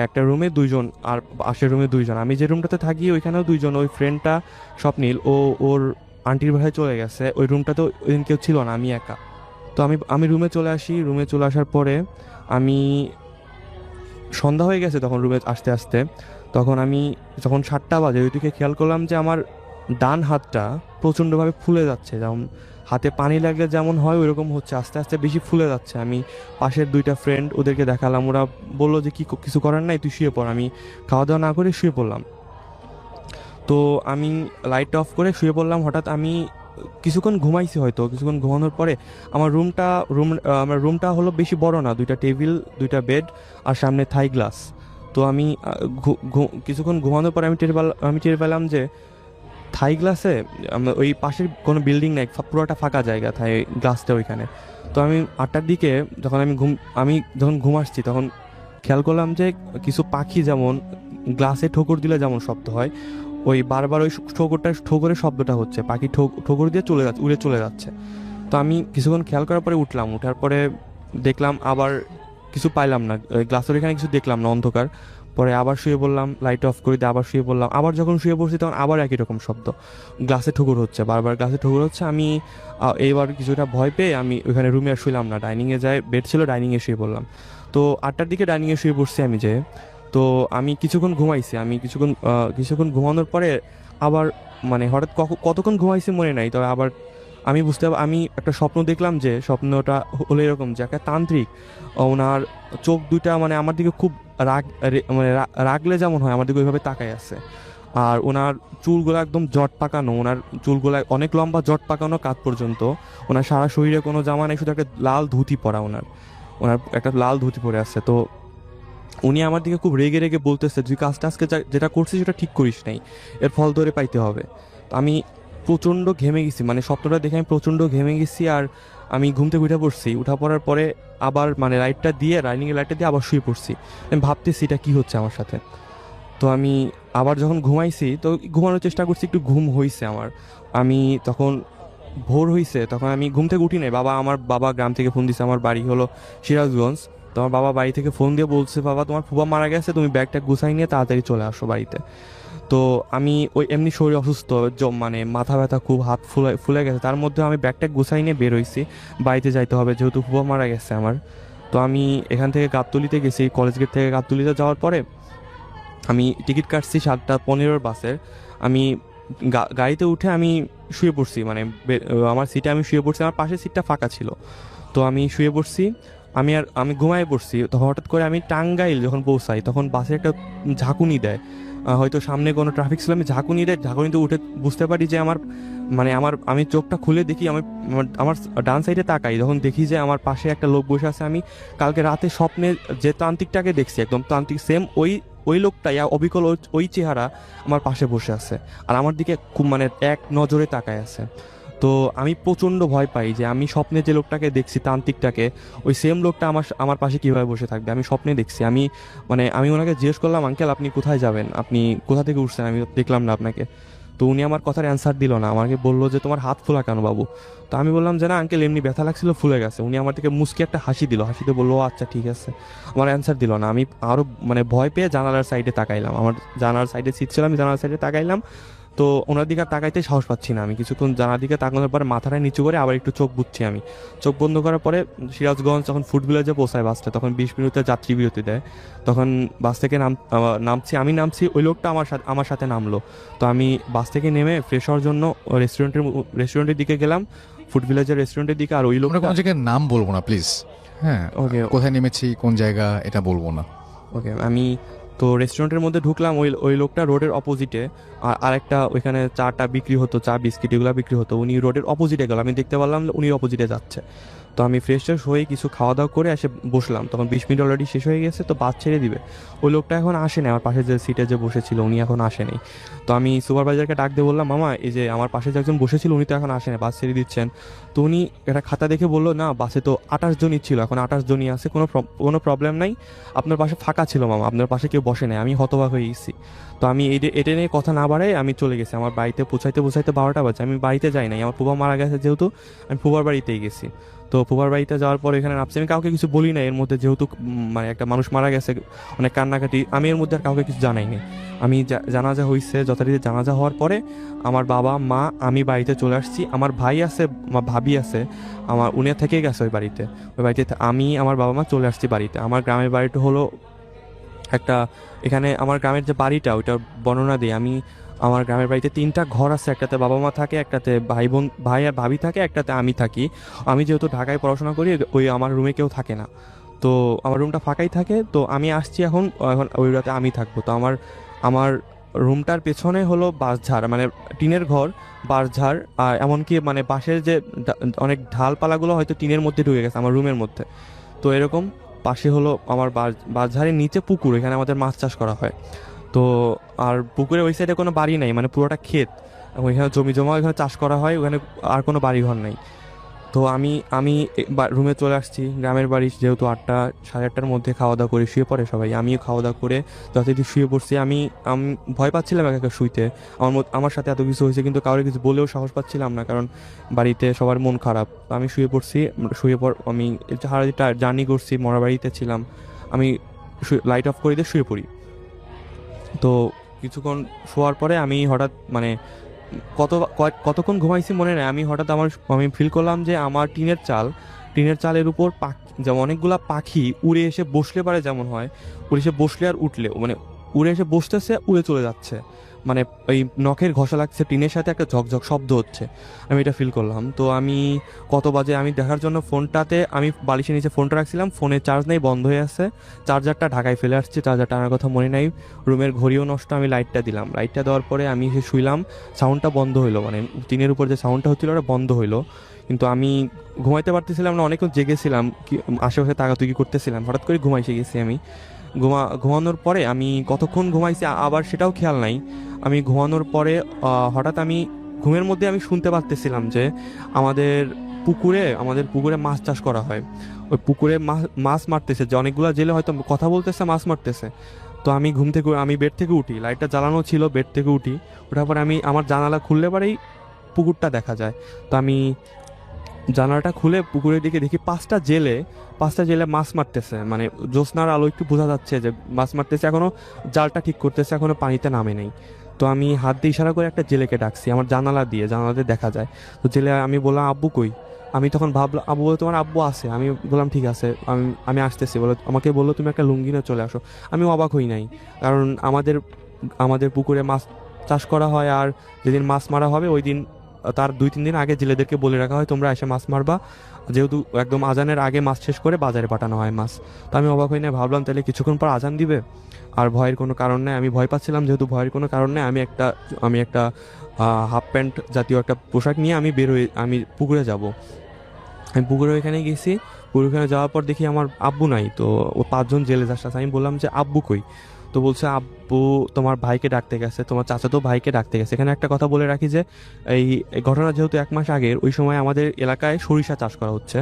একটা রুমে 2জন আর পাশের রুমে 2জন। আমি যে রুমটাতে থাকি ওইখানেও 2জন। ওই ফ্রেন্ডটা স্বপ্নীল, ওর আন্টির বাসায় চলে গেছে। ওই রুমটাতে ওই দিন কেউ ছিল না, আমি একা। তো আমি রুমে চলে আসি। রুমে চলে আসার পরে সন্ধ্যা হয়ে গেছে তখন রুমে আসতে আসতে। তখন যখন 7টা বাজে ওইদিকে খেয়াল করলাম যে আমার ডান হাতটা প্রচণ্ডভাবে ফুলে যাচ্ছে, যেমন হাতে পানি লাগলে যেমন হয় ওইরকম হচ্ছে, আস্তে আস্তে বেশি ফুলে যাচ্ছে। আমি পাশের 2টা ফ্রেন্ড ওদেরকে দেখালাম, ওরা বললো যে কিছু করার নাই, তুই শুয়ে পড়। আমি খাওয়া দাওয়া না করে শুয়ে পড়লাম। তো আমি লাইট অফ করে শুয়ে পড়লাম। হঠাৎ আমি কিছুক্ষণ ঘুমাইছি, হয়তো কিছুক্ষণ ঘুমানোর পরে আমার রুমটা হলো বেশি বড় না, 2টা টেবিল, 2টা বেড আর সামনে থাই গ্লাস। তো আমি কিছুক্ষণ ঘুমানোর পরে আমি টের পেলাম যে থাই গ্লাসে ওই পাশের কোনো বিল্ডিং নাই, পুরোটা ফাঁকা জায়গা থাই গ্লাসটা ওইখানে। তো আমি 8টার দিকে আমি যখন ঘুম আসছি তখন খেয়াল করলাম যে কিছু পাখি যেমন গ্লাসে ঠোকর দিলে যেমন শব্দ হয়, ওই বারবার ওই ঠোকরের শব্দটা হচ্ছে, পাখি ঠোকর দিয়ে উড়ে চলে যাচ্ছে। তো আমি কিছুক্ষণ খেয়াল করার পরে উঠার পরে দেখলাম আবার কিছু পাইলাম না, গ্লাসের এখানে কিছু দেখলাম না, অন্ধকার। পরে আবার শুয়ে পড়লাম, লাইট অফ করে দিয়ে আবার শুয়ে পড়লাম। আবার যখন শুয়ে পড়ছি তখন আবার একই রকম শব্দ, গ্লাসে ঠোকর হচ্ছে, বারবার গ্লাসে ঠোকর হচ্ছে। আমি এইবার কিছুটা ভয় পেয়ে আমি ওইখানে রুমে আর শুইলাম না, ডাইনিংয়ে যাই, বেড ছিল ডাইনিংয়ে শুয়ে পড়লাম। তো 8টার দিকে ডাইনিংয়ে শুয়ে পড়ছি আমি যে। তো আমি কিছুক্ষণ ঘুমাইছি, কিছুক্ষণ ঘুমানোর পরে আবার হঠাৎ কতক্ষণ ঘুমাইছি মনে নাই। তবে আবার আমি একটা স্বপ্ন দেখলাম, যে স্বপ্নটা হলো এরকম যে একটা তান্ত্রিক, ওনার চোখ 2টা আমার দিকে খুব রাগলে যেমন হয় আমার দিকে ওইভাবে তাকাই আছে। আর ওনার চুলগুলো একদম জট পাকানো, ওনার চুলগুলো অনেক লম্বা, জট পাকানো কাঁধ পর্যন্ত। ওনার সারা শরীরে কোনো জামা নেই, শুধু একটা লাল ধুতি পরা, ওনার একটা লাল ধুতি পরে আছে। তো উনি আমার দিকে খুব রেগে বলতেছে, তুই কাজটা আজকে যেটা করছিস সেটা ঠিক করিস নাই, এর ফল ধরে পাইতে হবে। তো আমি প্রচণ্ড ঘেমে গেছি, মানে স্বপ্নটা দেখে আমি প্রচণ্ড ঘেমে গেছি। আর আমি ঘুম থেকে উঠে পড়ছি, উঠা পড়ার পরে আবার মানে লাইটটা দিয়ে রাইনিংয়ের লাইটটা দিয়ে আবার শুয়ে পড়ছি। আমি ভাবতেছি এটা কী হচ্ছে আমার সাথে। তো আমি আবার যখন ঘুমাইছি, তো ঘুমানোর চেষ্টা করছি, একটু ঘুম হয়েছে আমার। আমি তখন ভোর হয়েছে, তখন আমি ঘুম থেকে উঠি নাই। আমার বাবা গ্রাম থেকে ফোন দিছে, আমার বাড়ি হলো সিরাজগঞ্জ। তো আমার বাবা বাড়ি থেকে ফোন দিয়ে বলছে, বাবা তোমার ফুফা মারা গেছে, তুমি ব্যাগটা গুছাই নিয়ে তাড়াতাড়ি চলে আসো বাড়িতে। তো আমি ওই এমনি শরীর অসুস্থ, মানে মাথা ব্যথা খুব, হাত ফুলে ফুলে গেছে, তার মধ্যে আমি ব্যাগটা গুছাই নিয়ে বের হইছি, বাড়িতে যাইতে হবে যেহেতু ফুফা মারা গেছে আমার। তো আমি এখান থেকে গাবতলিতে গেছি, কলেজ গেট থেকে গাবতলিতে যাওয়ার পরে আমি টিকিট কাটছি 7:15 বাসের। আমি গাড়িতে উঠে আমি শুয়ে পড়ছি, মানে আমার সিটে আমি শুয়ে পড়ছি, আমার পাশের সিটটা ফাঁকা ছিল। তো আমি শুয়ে পড়ছি, আমি ঘুমায় পড়ছি। তো হঠাৎ করে আমি টাঙ্গাইল যখন পৌঁছাই, তখন বাসে একটা ঝাঁকুনি দেয়, হয়তো সামনে কোনো ট্রাফিক ছিল, আমি ঝাঁকুনিতে উঠে বুঝতে পারি যে আমি চোখটা খুলে দেখি, আমার ডান সাইডে তাকাই, যখন দেখি যে আমার পাশে একটা লোক বসে আছে। আমি কালকে রাতে স্বপ্নে যে তান্ত্রিকটাকে দেখছি, একদম তান্ত্রিক সেম ওই লোকটাই, অবিকল ওই চেহারা আমার পাশে বসে আছে, আর আমার দিকে খুব মানে এক নজরে তাকায় আছে। তো আমি প্রচণ্ড ভয় পাই যে আমি স্বপ্নে যে লোকটাকে দেখছি, তান্ত্রিকটাকে, ওই সেম লোকটা আমার পাশে কীভাবে বসে থাকবে। আমি স্বপ্নে দেখছি। আমি ওনাকে জিজ্ঞেস করলাম, আঙ্কেল আপনি কোথায় যাবেন, আপনি কোথা থেকে উঠছেন, আমি দেখলাম না আপনাকে। তো উনি আমার কথার অ্যান্সার দিল না, আমাকে বললো যে তোমার হাত ফোলা কেন বাবু। তো আমি বললাম যে না আঙ্কেল, এমনি ব্যথা লাগছিল, ফুলে গেছে। উনি আমার থেকে মুচকি একটা হাসি দিল, হাসিতে বললো আচ্ছা ঠিক আছে। আমার অ্যান্সার দিল না। আমি আরও মানে ভয় পেয়ে জানালার সাইডে তাকাইলাম, আমার জানালার সাইডে সিট ছিল, আমি জানালার সাইডে তাকাইলাম। তো ওনার দিকে তাকাইতে সাহস পাচ্ছি না। আমি কিছুক্ষণ জানার দিকে তাকানোর পরে মাথাটা নিচু করে আবার একটু চোখ বুঝছি। আমি চোখ বন্ধ করার পরে সিরাজগঞ্জ যখন ফুড ভিলেজে পৌঁছায় বাসটা, তখন 20 মিনিটের যাত্রী বিরতি দেয়। তখন বাস থেকে আমি নামছি, ওই লোকটা আমার সাথে নামলো। তো আমি বাস থেকে নেমে ফ্রেশ হওয়ার জন্য রেস্টুরেন্টের দিকে গেলাম, ফুড ভিলেজের রেস্টুরেন্টের দিকে। আর ওই আমরা লোকটা, কোনো জায়গায় নাম বলবো না প্লিজ। হ্যাঁ, ওকে কোথায় নেমেছি, কোন জায়গা, এটা বলবো না। ওকে আমি তো রেস্টুরেন্টের মধ্যে ঢুকলাম, ওই লোকটা রোডের অপোজিটে, আর একটা ওইখানে চাটা বিক্রি হতো, চা বিস্কিট এগুলো বিক্রি হতো, উনি রোডের অপোজিটে গেল, আমি দেখতে পারলাম উনি অপোজিটে যাচ্ছে। তো আমি ফ্রেশ হয়ে কিছু খাওয়া দাওয়া করে এসে বসলাম, তখন 20 মিনিট অলরেডি শেষ হয়ে গেছে। তো বাস ছেড়ে দিবে, ওই লোকটা এখন আসেনি, আমার পাশে যে সিটে যে বসেছিল উনি এখন আসেনি। তো আমি সুপারভাইজারকে ডাক দিয়ে বললাম, মামা এই যে আমার পাশে যে একজন বসেছিল উনি তো এখন আসেনি, বাস ছেড়ে দিচ্ছেন। তো উনি একটা খাতা দেখে বললো, না বাসে তো 28 জনই ছিল, এখন 28 জনই আছে, কোনো প্রবলেম নাই, আপনার পাশে ফাঁকা ছিল মামা, আপনার পাশে কেউ বসে নাই। আমি হতবাক হয়ে গেছি। তো আমি এটা নিয়ে কথা না বাড়াই আমি চলে গেছি। আমার বাড়িতে পৌঁছাইতে 12টা বাজে। আমি বাড়িতে যাই নাই, আমার ফুফা মারা গেছে যেহেতু, আমি ফুফার বাড়িতেই গেছি। তো ফুফার বাড়িতে যাওয়ার পর এখানে নামছি, আমি কাউকে কিছু বলি না এর মধ্যে, যেহেতু মানে একটা মানুষ মারা গেছে, অনেক কান্নাকাটি, আমি এর মধ্যে আর কাউকে কিছু জানাইনি। আমি জানাজা হয়েছে, যথারীতি জানাজা হওয়ার পরে আমার বাবা মা আমি বাড়িতে চলে আসছি। আমার ভাই আছে, আমার ভাবি আছে, উনি থেকেই গেছে ওই বাড়িতে। আমি আমার বাবা মা চলে আসছি বাড়িতে। আমার গ্রামের বাড়িটা হলো একটা, এখানে আমার গ্রামের যে বাড়িটা ওইটার বর্ণনা দিই আমি। আমার গ্রামের বাড়িতে 3টা ঘর আছে, একটাতে বাবা মা থাকে, একটাতে ভাই আর ভাবি থাকে, একটাতে আমি থাকি। আমি যেহেতু ঢাকায় পড়াশোনা করি, ওই আমার রুমে কেউ থাকে না, তো আমার রুমটা ফাঁকাই থাকে। তো আমি আসছি এখন ওই রাতে আমি থাকবো। তো আমার রুমটার পেছনে হলো বাঁশঝাড়, মানে টিনের ঘর, বাঁশঝাড়, আর এমনকি মানে পাশের যে অনেক ঢালপালাগুলো হয়তো টিনের মধ্যে ঢুকে গেছে আমার রুমের মধ্যে। তো এরকম পাশে হলো আমার বাঁশঝাড়ের নিচে পুকুর, এখানে আমাদের মাছ চাষ করা হয়। তো আর পুকুরের ওই সাইডে কোনো বাড়ি নাই, মানে পুরোটা ক্ষেত, ওইখানে জমি জমা, ওইখানে চাষ করা হয়, ওখানে আর কোনো বাড়িঘর নাই। তো আমি রুমে চলে আসছি, গ্রামের বাড়ি যেহেতু 8টা 8:30টার মধ্যে খাওয়া দাওয়া করে শুয়ে পড়ে সবাই, আমিও খাওয়া দাওয়া করে যথারীতি শুয়ে পড়ছি। আমি ভয় পাচ্ছিলাম একা শুইতে, আমার সাথে এত কিছু হয়েছে কিন্তু কাউকে কিছু বলেও সাহস পাচ্ছিলাম না, কারণ বাড়িতে সবার মন খারাপ। আমি শুয়ে পড়ছি, আমি সারাদিনটা জার্নি করছি, মরা বাড়িতে ছিলাম, আমি লাইট অফ করে দিয়ে শুয়ে পড়ি। তো কিছুক্ষণ শোয়ার পরে আমি হঠাৎ মানে কতক্ষণ ঘুমাইছি মনে নেই, আমি ফিল করলাম যে আমার টিনের চালের উপর যেমন অনেকগুলা পাখি উড়ে এসে বসলে পারে, যেমন হয় উড়ে এসে বসলে আর উঠলে, মানে উড়ে এসে বসতেছে, উড়ে চলে যাচ্ছে, মানে ওই নখের ঘষা লাগছে, টিনের সাথে একটা ঝকঝক শব্দ হচ্ছে, আমি এটা ফিল করলাম। তো আমি কত বাজে আমি দেখার জন্য ফোনটাতে, আমি বালিশের নিচে ফোনটা রাখছিলাম, ফোনে চার্জ নেই, বন্ধ হয়ে আছে, চার্জারটা ঢাকায় ফেলে আসছি, চার্জারটা আনার কথা মনে নাই, রুমের ঘড়িও নষ্ট, আমি লাইটটা দিলাম, লাইটটা দেওয়ার পরে আমি এসে শুইলাম, সাউন্ডটা বন্ধ হইলো, মানে টিনের উপর যে সাউন্ডটা হচ্ছিল ওটা বন্ধ হইলো, কিন্তু আমি ঘুমাইতে পারতেছিলাম না, অনেকক্ষণ জেগেছিলাম, আশেপাশে তাকাতুকি করতেছিলাম, হঠাৎ করে ঘুমাইছে গেছি আমি। ঘুমানোর পরে আমি কতক্ষণ ঘুমাইছি আবার সেটাও খেয়াল নাই। আমি ঘুমানোর পরে হঠাৎ আমি ঘুমের মধ্যে আমি শুনতে পারতেছিলাম যে আমাদের পুকুরে মাছ চাষ করা হয়, ওই পুকুরে মাছ মারতেছে, যে অনেকগুলো জেলে হয়তো কথা বলতেছে, মাছ মারতেছে। তো আমি বেড থেকে উঠি, লাইটটা জ্বালানো ছিল, বেড থেকে উঠি, ওঠার পরে আমি আমার জানালা খুললে পরেই পুকুরটা দেখা যায়। তো আমি জানালাটা খুলে পুকুরের দিকে দেখি পাঁচটা জেলে মাছ মারতেছে, মানে জ্যোৎস্নার আলো একটু বোঝা যাচ্ছে যে মাছ মারতেছে, এখনো জালটা ঠিক করতেছে, এখনো পানিতে নামে নেই। তো আমি হাত দিয়ে ইশারা করে একটা জেলেকে ডাকছি আমার জানালাতে দেখা যায়। তো জেলে, আমি বললাম আব্বু কই? আমি তখন ভাবলাম, আব্বু বলে তোমার আব্বু আছে। আমি বললাম ঠিক আছে, আমি আসতেছি। আমাকে বললো তুমি একটা লুঙ্গি নিয়ে চলে আসো। আমি অবাক হই নাই, কারণ আমাদের পুকুরে মাছ চাষ করা হয়, আর যেদিন মাছ মারা হবে ওই দিন, তার 2-3 দিন আগে জেলেদেরকে বলে রাখা হয় তোমরা এসে মাছ মারবা, যেহেতু একদম আজানের আগে মাছ শেষ করে বাজারে পাঠানো হয় মাছ। তো আমি অবাক হই না, ভাবলাম তাহলে কিছুক্ষণ পর আজান দিবে, আর ভয়ের কোনো কারণ নেই। আমি ভয় পাচ্ছিলাম, যেহেতু ভয়ের কোনো কারণ নেই, আমি একটা হাফ প্যান্ট জাতীয় একটা পোশাক নিয়ে আমি পুকুরে যাব। আমি পুকুরে ওইখানে গেছি, পুকুরে যাওয়ার পর দেখি আমার আব্বু নাই। তো ও 5 জন জেলে যাচ্ছে। আমি বললাম যে আব্বু কই? তো বলছে আব্বু তোমার ভাইকে ডাকতে গেছে, তোমার চাচাতো ভাইকে ডাকতে গেছে। এখানে একটা কথা বলে রাখি যে এই ঘটনা যেহেতু 1 মাস আগের, ওই সময় আমাদের এলাকায় সরিষা চাষ করা হচ্ছে।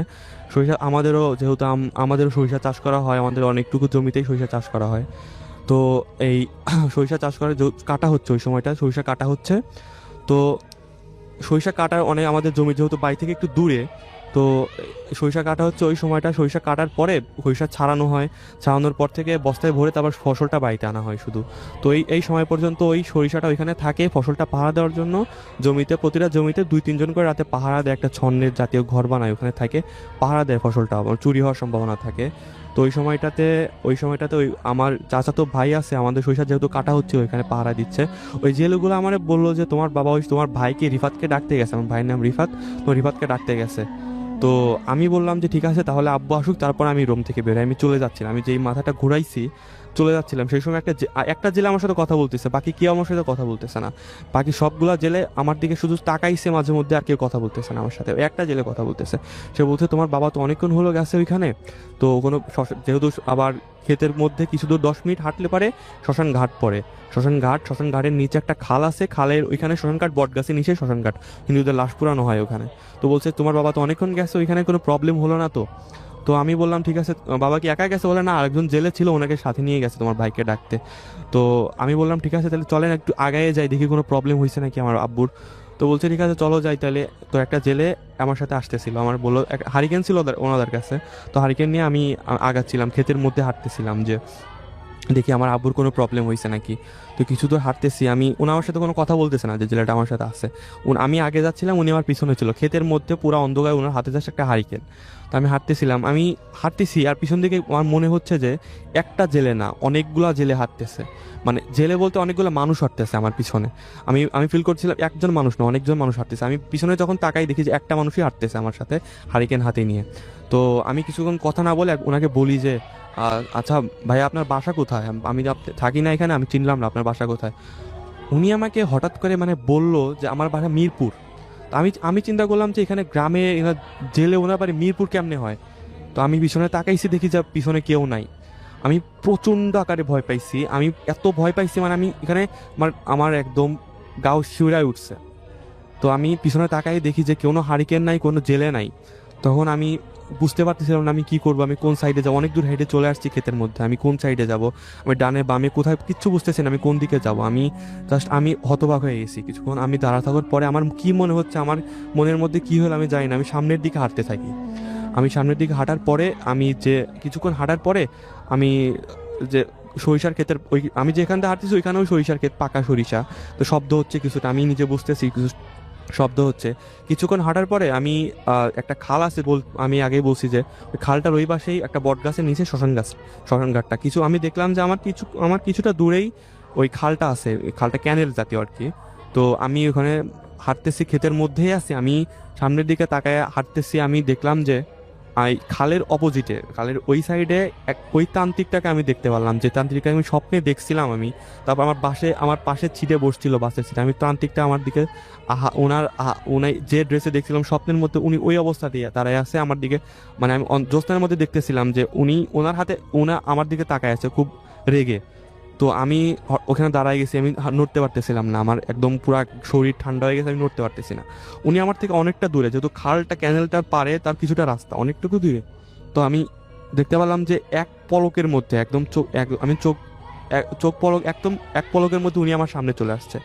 আমাদেরও সরিষা চাষ করা হয়, আমাদের অনেকটুকু জমিতেই সরিষা চাষ করা হয়। তো এই সরিষা চাষ করে কাটা হচ্ছে, ওই সময়টা সরিষা কাটা হচ্ছে। তো সরিষা কাটার আমাদের জমি যেহেতু বাড়ি থেকে একটু দূরে, তো সরিষা কাটা হচ্ছে ওই সময়টা। সরিষা কাটার পরে সরিষা ছাড়ানো হয়, ছাড়ানোর পর থেকে বস্তায় ভরে তারপর ফসলটা বাড়িতে আনা হয় শুধু। তো এই সময় পর্যন্ত ওই সরিষাটা ওইখানে থাকে, ফসলটা পাহারা দেওয়ার জন্য প্রতিটা জমিতে 2-3 জন করে রাতে পাহারা দেয়, একটা ছন্নের জাতীয় ঘর বানায়, ওখানে থাকে পাহারা দেয়, ফসলটা আবার চুরি হওয়ার সম্ভাবনা থাকে। তো ওই সময়টাতে ওই আমার চাচাতো ভাই আছে, আমাদের সরিষা যেহেতু কাটা হচ্ছে ওইখানে পাহারা দিচ্ছে। ওই জেলেগুলো আমার বললো যে তোমার বাবা তোমার ভাইকে রিফাতকে ডাকতে গেছে, আমার ভাইয়ের নাম রিফাত, তো রিফাতকে ডাকতে গেছে। তো আমি বললাম যে ঠিক আছে তাহলে আব্বু আসুক, তারপর আমি রুম থেকে বেরোই। আমি চলে যাচ্ছিলাম, আমি যেই মাথাটা ঘুরাইছি চলে যাচ্ছিলাম, সেই সময় একটা জেলে আমার সাথে কথা বলতেছে, বাকি কেউ আমার সাথে কথা বলতেছে না। বাকি সবগুলা জেলে আমার দিকে শুধু তাকাইছে মাঝে মধ্যে, আর কেউ কথা বলতেছে না আমার সাথে। একটা জেলে কথা বলতেছে, সে বলছে তোমার বাবা তো অনেকক্ষণ হলো গেছে ওইখানে, তো যেহেতু আবার ক্ষেতের মধ্যে কিছু দূর 10 মিনিট হাঁটলে পারে শ্মশান ঘাট পড়ে। শ্মশান ঘাটের নিচে একটা খাল আছে, খালের ওইখানে শ্মশান ঘাট, বট গাছের নিচে শ্মশান ঘাট, হিন্দুদের লাশ পুরানো হয় ওখানে। তো বলছে তোমার বাবা তো অনেকক্ষণ গেছে ওইখানে, কোনো প্রবলেম হলো না তো? তো আমি বললাম ঠিক আছে। বাবা কি একা গেছে? বলে না, আরেকজন জেলে ছিল, ওনাকে সাথে নিয়ে গেছে তোমার ভাইকে ডাকতে। তো আমি বললাম ঠিক আছে তাহলে চলেন একটু আগায়ে যাই, দেখি কোনো প্রবলেম হয়েছে নাকি আমার আব্বুর। তো বলছে ঠিক আছে চলো যাই তাহলে। তো একটা জেলে আমার সাথে আসতেছিল, আমার বললো হারিকেন ছিল ওনাদের কাছে, তো হারিকেন নিয়ে আমি আগাচ্ছিলাম, ক্ষেতের মধ্যে হাঁটতেছিলাম যে দেখি আমার আব্বুর কোনো প্রবলেম হয়েছে নাকি। তো কিছু দূর হাঁটতেছি, ওনার সাথে কোনো কথা বলতেছে না, যে জেলেটা আমার সাথে আছে। আমি আগে যাচ্ছিলাম, উনি আমার পিছনে ছিল, ক্ষেতের মধ্যে পুরো অন্ধকার, ওনার হাতে যাচ্ছে একটা হারিকেন। তো আমি হাঁটতেছি আর পিছন দিকে আমার মনে হচ্ছে যে একটা জেলে না, অনেকগুলা জেলে হাঁটতেছে, মানে জেলে বলতে অনেকগুলো মানুষ হাঁটতেছে আমার পিছনে। আমি ফিল করছিলাম একজন মানুষ না, অনেকজন মানুষ হাঁটতেছে। আমি পিছনে যখন তাকাই দেখি যে একটা মানুষই হাঁটতেছে আমার সাথে হারিকেন হাতে নিয়ে। তো আমি কিছুক্ষণ কথা না বলে ওনাকে বলি যে আচ্ছা ভাই আপনার বাসা কোথায়? আমি থাকি না এখানে, আমি চিনলাম না, আপনার বাসা কোথায়? উনি আমাকে হঠাৎ করে বলল যে আমার বাসা মিরপুর। আমি চিন্তা করলাম যে এখানে গ্রামে জেলে ওনার বাড়ি মিরপুর কেমনে হয়? তো আমি পিছনে তাকাইছি, দেখি যে পিছনে কেউ নাই। আমি প্রচণ্ড আকারে ভয় পাইছি, আমি এত ভয় পাইছি আমি এখানে আমার একদম গাও শিউরায় উঠছে। তো আমি পিছনে তাকাই দেখি যে কোনো হারিকেন নাই, কোনো জেলে নাই। তখন আমি বুঝতে পারতেছিলাম না আমি কি করবো, আমি কোন সাইডে যাবো। অনেক দূর হেঁটে চলে আসছি ক্ষেতের মধ্যে, আমি কোন সাইডে যাব, আমি ডানে বামে কোথায় কিচ্ছু বুঝতেছি না, আমি কোন দিকে যাব। আমি হতবাক হয়ে গেছি। কিছুক্ষণ আমি দাঁড়া থাকার পরে আমার কি মনে হচ্ছে, আমার মনের মধ্যে কি হলো আমি জানি না, আমি সামনের দিকে হাঁটতে থাকি। আমি সামনের দিকে হাঁটার পরে কিছুক্ষণ হাঁটার পরে আমি সরিষার ক্ষেতের আমি যেখানটা হাঁটতেছি ওইখানেও সরিষার ক্ষেত, পাকা সরিষা। তো শব্দ হচ্ছে কিছুটা, আমি নিজে বুঝতেছি কিছু শব্দ হচ্ছে। কিছুক্ষণ হাঁটার পরে আমি একটা খাল আছে, আমি আগেই বলছি যে ওই খালটার ওই পাশেই একটা বট গাছের নিচে শ্মশান ঘাটটা। আমি দেখলাম যে আমার কিছুটা দূরেই ওই খালটা আছে, ওই খালটা ক্যানেল জাতীয় আর কি। তো আমি ওখানে হাঁটতেছি, ক্ষেতের মধ্যেই আছি, আমি সামনের দিকে তাকায় হাঁটতেছি। আমি দেখলাম যে খালের অপোজিটে, খালের ওই সাইডে ওই তান্ত্রিকটাকে আমি দেখতে পারলাম, যে তান্ত্রিককে আমি স্বপ্নে দেখছিলাম আমি। তারপর আমার পাশে ছিটে বসছিল বাসের সিটে। আমি তান্ত্রিকটা আমার দিকে ওনার যে ড্রেসে দেখছিলাম স্বপ্নের মধ্যে, উনি ওই অবস্থা দিয়ে দাঁড়ায় আছে আমার দিকে। আমি জ্যোৎস্নার মধ্যে দেখতেছিলাম যে ওনার হাতে আমার দিকে তাকায় আছে খুব রেগে। তো আমি ওখানে দাঁড়ায় গেছি, আমি নড়তে পারতেছিলাম না, আমার একদম পুরো শরীর ঠান্ডা হয়ে গেছে, আমি নড়তে পারতেছি না। উনি আমার থেকে অনেকটা দূরে, যেহেতু খালটা ক্যানেলটা পারে তার কিছুটা রাস্তা অনেকটুকু দূরে। তো আমি দেখতে পেলাম যে এক পলকের মধ্যে একদম আমি চোখ পলক একদম এক পলকের মধ্যে উনি আমার সামনে চলে আসছে।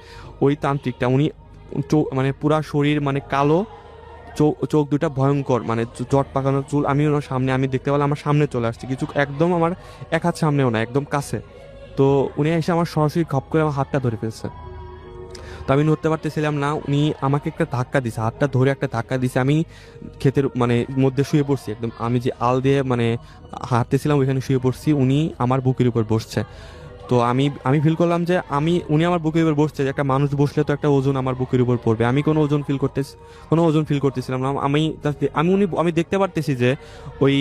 ওই তান্ত্রিকটা উনি মানে পুরা শরীর মানে কালো, চোখ দুটা ভয়ঙ্কর, মানে জট পাকানো চুল। আমি ওনার সামনে, আমি দেখতে পেলাম আমার সামনে চলে আসছে, কিছু একদম আমার এক হাত সামনেও না, একদম কাছে। তো উনি এসে আমার সরাসরি খপ করে আমার হাতটা ধরে ফেলছে। তো আমি নড়তে পারতেছিলাম না, উনি আমাকে একটা ধাক্কা দিছে, হাতটা ধরে একটা ধাক্কা দিছে। আমি ক্ষেতের মানে মধ্যে শুয়ে পড়ছি, একদম আমি যে আল দিয়ে মানে হাঁটতেছিলাম ওইখানে শুয়ে পড়ছি, উনি আমার বুকের উপর বসছে। তো আমি ফিল করলাম যে উনি আমার বুকের উপর বসছে, যে একটা মানুষ বসলে তো একটা ওজন আমার বুকের উপর পড়বে। আমি কোনো ওজন ফিল করতেছিলাম না। আমি দেখতে পারতেছি যে ওই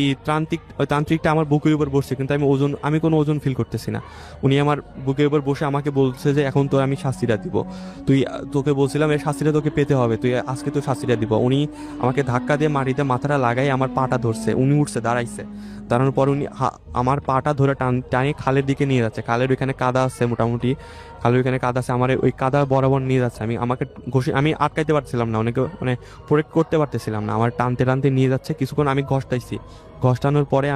তান্ত্রিকটা আমার বুকের উপর বসছে, কিন্তু আমি কোনো ওজন ফিল করতেছি না। উনি আমার বুকের উপর বসে আমাকে বলছে যে এখন তো আমি শাস্তিটা দিব, তোকে বলছিলাম এই শাস্তিটা তোকে পেতে হবে, তুই আজকে তো শাস্তিটা দিব। উনি আমাকে ধাক্কা দিয়ে মাটিতে মাথাটা লাগাই আমার পাটা ধরছে, উনি উঠছে, দাঁড়ানোর পর উনি আমার পাটা ধরে টানিয়ে খালের দিকে নিয়ে যাচ্ছে। খালের ওইখানে কাদা আছে, মোটামুটি খালের ওইখানে কাদা আছে, আমার ওই কাদা বরাবর নিয়ে যাচ্ছে। আমি আটকাইতে পারছিলাম না, অনেকে মানে প্রোটেক্ট করতে পারতেছিলাম না, আমার টানতে টানতে নিয়ে যাচ্ছে। কিছুক্ষণ আমি ঘষ্টানোর পরে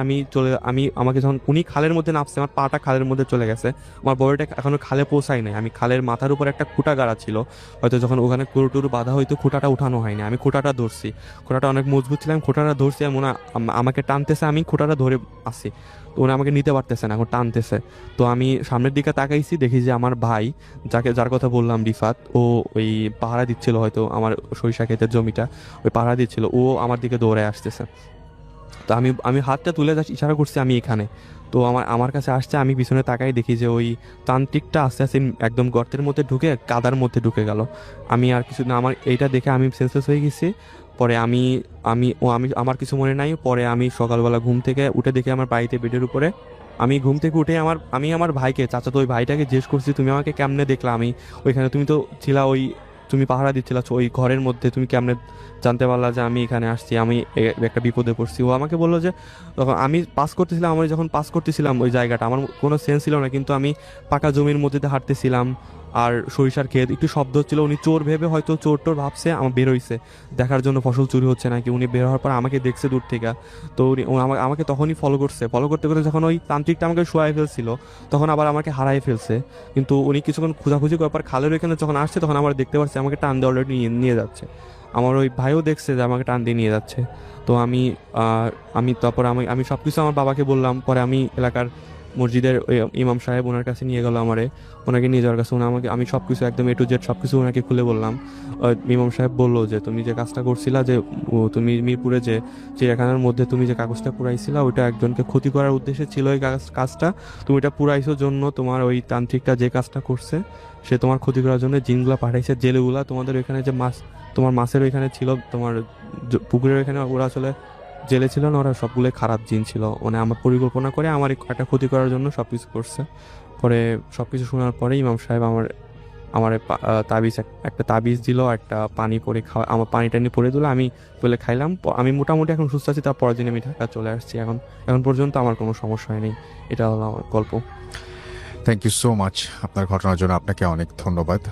আমাকে যখন উনি খালের মধ্যে নামছে, আমার পাটা খালের মধ্যে চলে গেছে, আমার বডিটা এখনো খালে পৌঁছাই নাই। আমি খালের মাথার উপর একটা খুঁটা গাড়া ছিল, হয়তো যখন ওখানে কুরুটুরু বাঁধা হয়তো খুঁটাটা উঠানো হয়নি, আমি খুঁটাটা ধরছি, খুঁটাটা অনেক মজবুত ছিল, আমি খুঁটাটা ধরছি, এমন আমাকে টানতেছে, আমি খুঁটাটা ধরে আসছি। তো উনি আমাকে নিতে পারতেছে না, এখন টানতেছে। তো আমি সামনের দিকে তাকাইছি, দেখি যে আমার ভাই, যার কথা বললাম রিফাত, ও ওই পাহারা দিচ্ছিল, হয়তো আমার সরিষা ক্ষেতের জমিটা ওই পাহারা দিচ্ছিল, ও আমার দিকে দৌড়ে আসতেছে। তো আমি হাতটা তুলে যাচ্ছি, ইশারা করছি আমি এখানে। তো আমার কাছে আসছে, আমি পিছনে তাকাই, দেখি যে ওই তান্ত্রিকটা আস্তে আস্তে একদম গর্তের মধ্যে ঢুকে কাদার মধ্যে ঢুকে গেল। আমি আর কিছু না, আমার এইটা দেখে আমি সেন্সলেস হয়ে গেছি। পরে আমার কিছু মনে নাই। পরে আমি সকালবেলা ঘুম থেকে উঠে দেখি আমার বাড়িতে বেডের উপরে। আমি ঘুম থেকে উঠে আমি আমার ভাইকে, চাচাতো ওই ভাইটাকে জিজ্ঞেস করছি, তুমি আমাকে কেমনে দেখলা? আমি ওইখানে, তুমি তো ছিলা, তুমি পাহারা দিচ্ছিলা ওই ঘরের মধ্যে, তুমি কেমনে জানতে পারলা যে আমি এখানে আসছি, আমি একটা বিপদে পড়ছি? ও আমাকে বললো যে তখন আমি যখন পাস করতেছিলাম ওই জায়গাটা, আমার কোনো সেন্স ছিল না, কিন্তু আমি পাকা জমির মধ্যে দিয়ে হাঁটতেছিলাম, আর সরিষার ক্ষেত, একটু শব্দ হচ্ছিল। উনি চোর ভেবে হয়তো চোর ভাবছে, আমার বের হইছে দেখার জন্য ফসল চুরি হচ্ছে নাকি। উনি বের হওয়ার পর আমাকে দেখছে দূর থেকে, তো ও আমাকে তখনই ফলো করতে করতে যখন ওই তান্ত্রিকটা আমাকে শোয়াই ফেলছিল, তখন আবার আমাকে হারাই ফেলছে। কিন্তু উনি কিছুক্ষণ খোঁজাখুঁজি করার পর খালের ওইখানে যখন আসছে, তখন আমার দেখতে পাচ্ছি আমাকে টান দিয়ে অলরেডি নিয়ে যাচ্ছে। আমার ওই ভাইও দেখছে যে আমাকে টান দিয়ে নিয়ে যাচ্ছে। তো তারপর আমি সব কিছু আমার বাবাকে বললাম। পরে আমি এলাকার মসজিদের ইমাম সাহেব, ওনার কাছে নিয়ে গেল ওনাকে নিয়ে যাওয়ার কাছে আমি সব কিছু একদম A to Z সব কিছু ওনাকে খুলে বললাম। ইমাম সাহেব বললো যে তুমি যে কাজটা করছিলা, যে তুমি মিরপুরে যে চিড়িয়াখানার মধ্যে তুমি যে কাগজটা পুরাইছিলা, ওইটা একজনকে ক্ষতি করার উদ্দেশ্যে ছিল ওই কাজটা। তুমি এটা পুরাইছোর জন্য তোমার ওই তান্ত্রিকটা যে কাজটা করছে, সে তোমার ক্ষতি করার জন্য জিনগুলা পাঠাইছে, জেলেগুলা তোমাদের ওইখানে যে তোমার মাছের ওইখানে ছিল, তোমার পুকুরের ওইখানে, ওরা আসলে জেলে ছিল না, ওরা সবগুলো খারাপ জিন ছিল। মানে আমার পরিকল্পনা করে আমার একটা ক্ষতি করার জন্য সবকিছু করছে। পরে সবকিছু শোনার পরে ইমাম সাহেব আমার একটা তাবিজ দিল, একটা পানি পরে আমার পানি টানি পরে দিল, আমি বলে খাইলাম। আমি মোটামুটি এখন সুস্থ আছি। তার পরের দিন আমি ঢাকা চলে আসছি। এখন পর্যন্ত আমার কোনো সমস্যা হয়নি। এটা হলো আমার গল্প। থ্যাংক ইউ সো মাচ আপনার ঘটনার জন্য, আপনাকে অনেক ধন্যবাদ।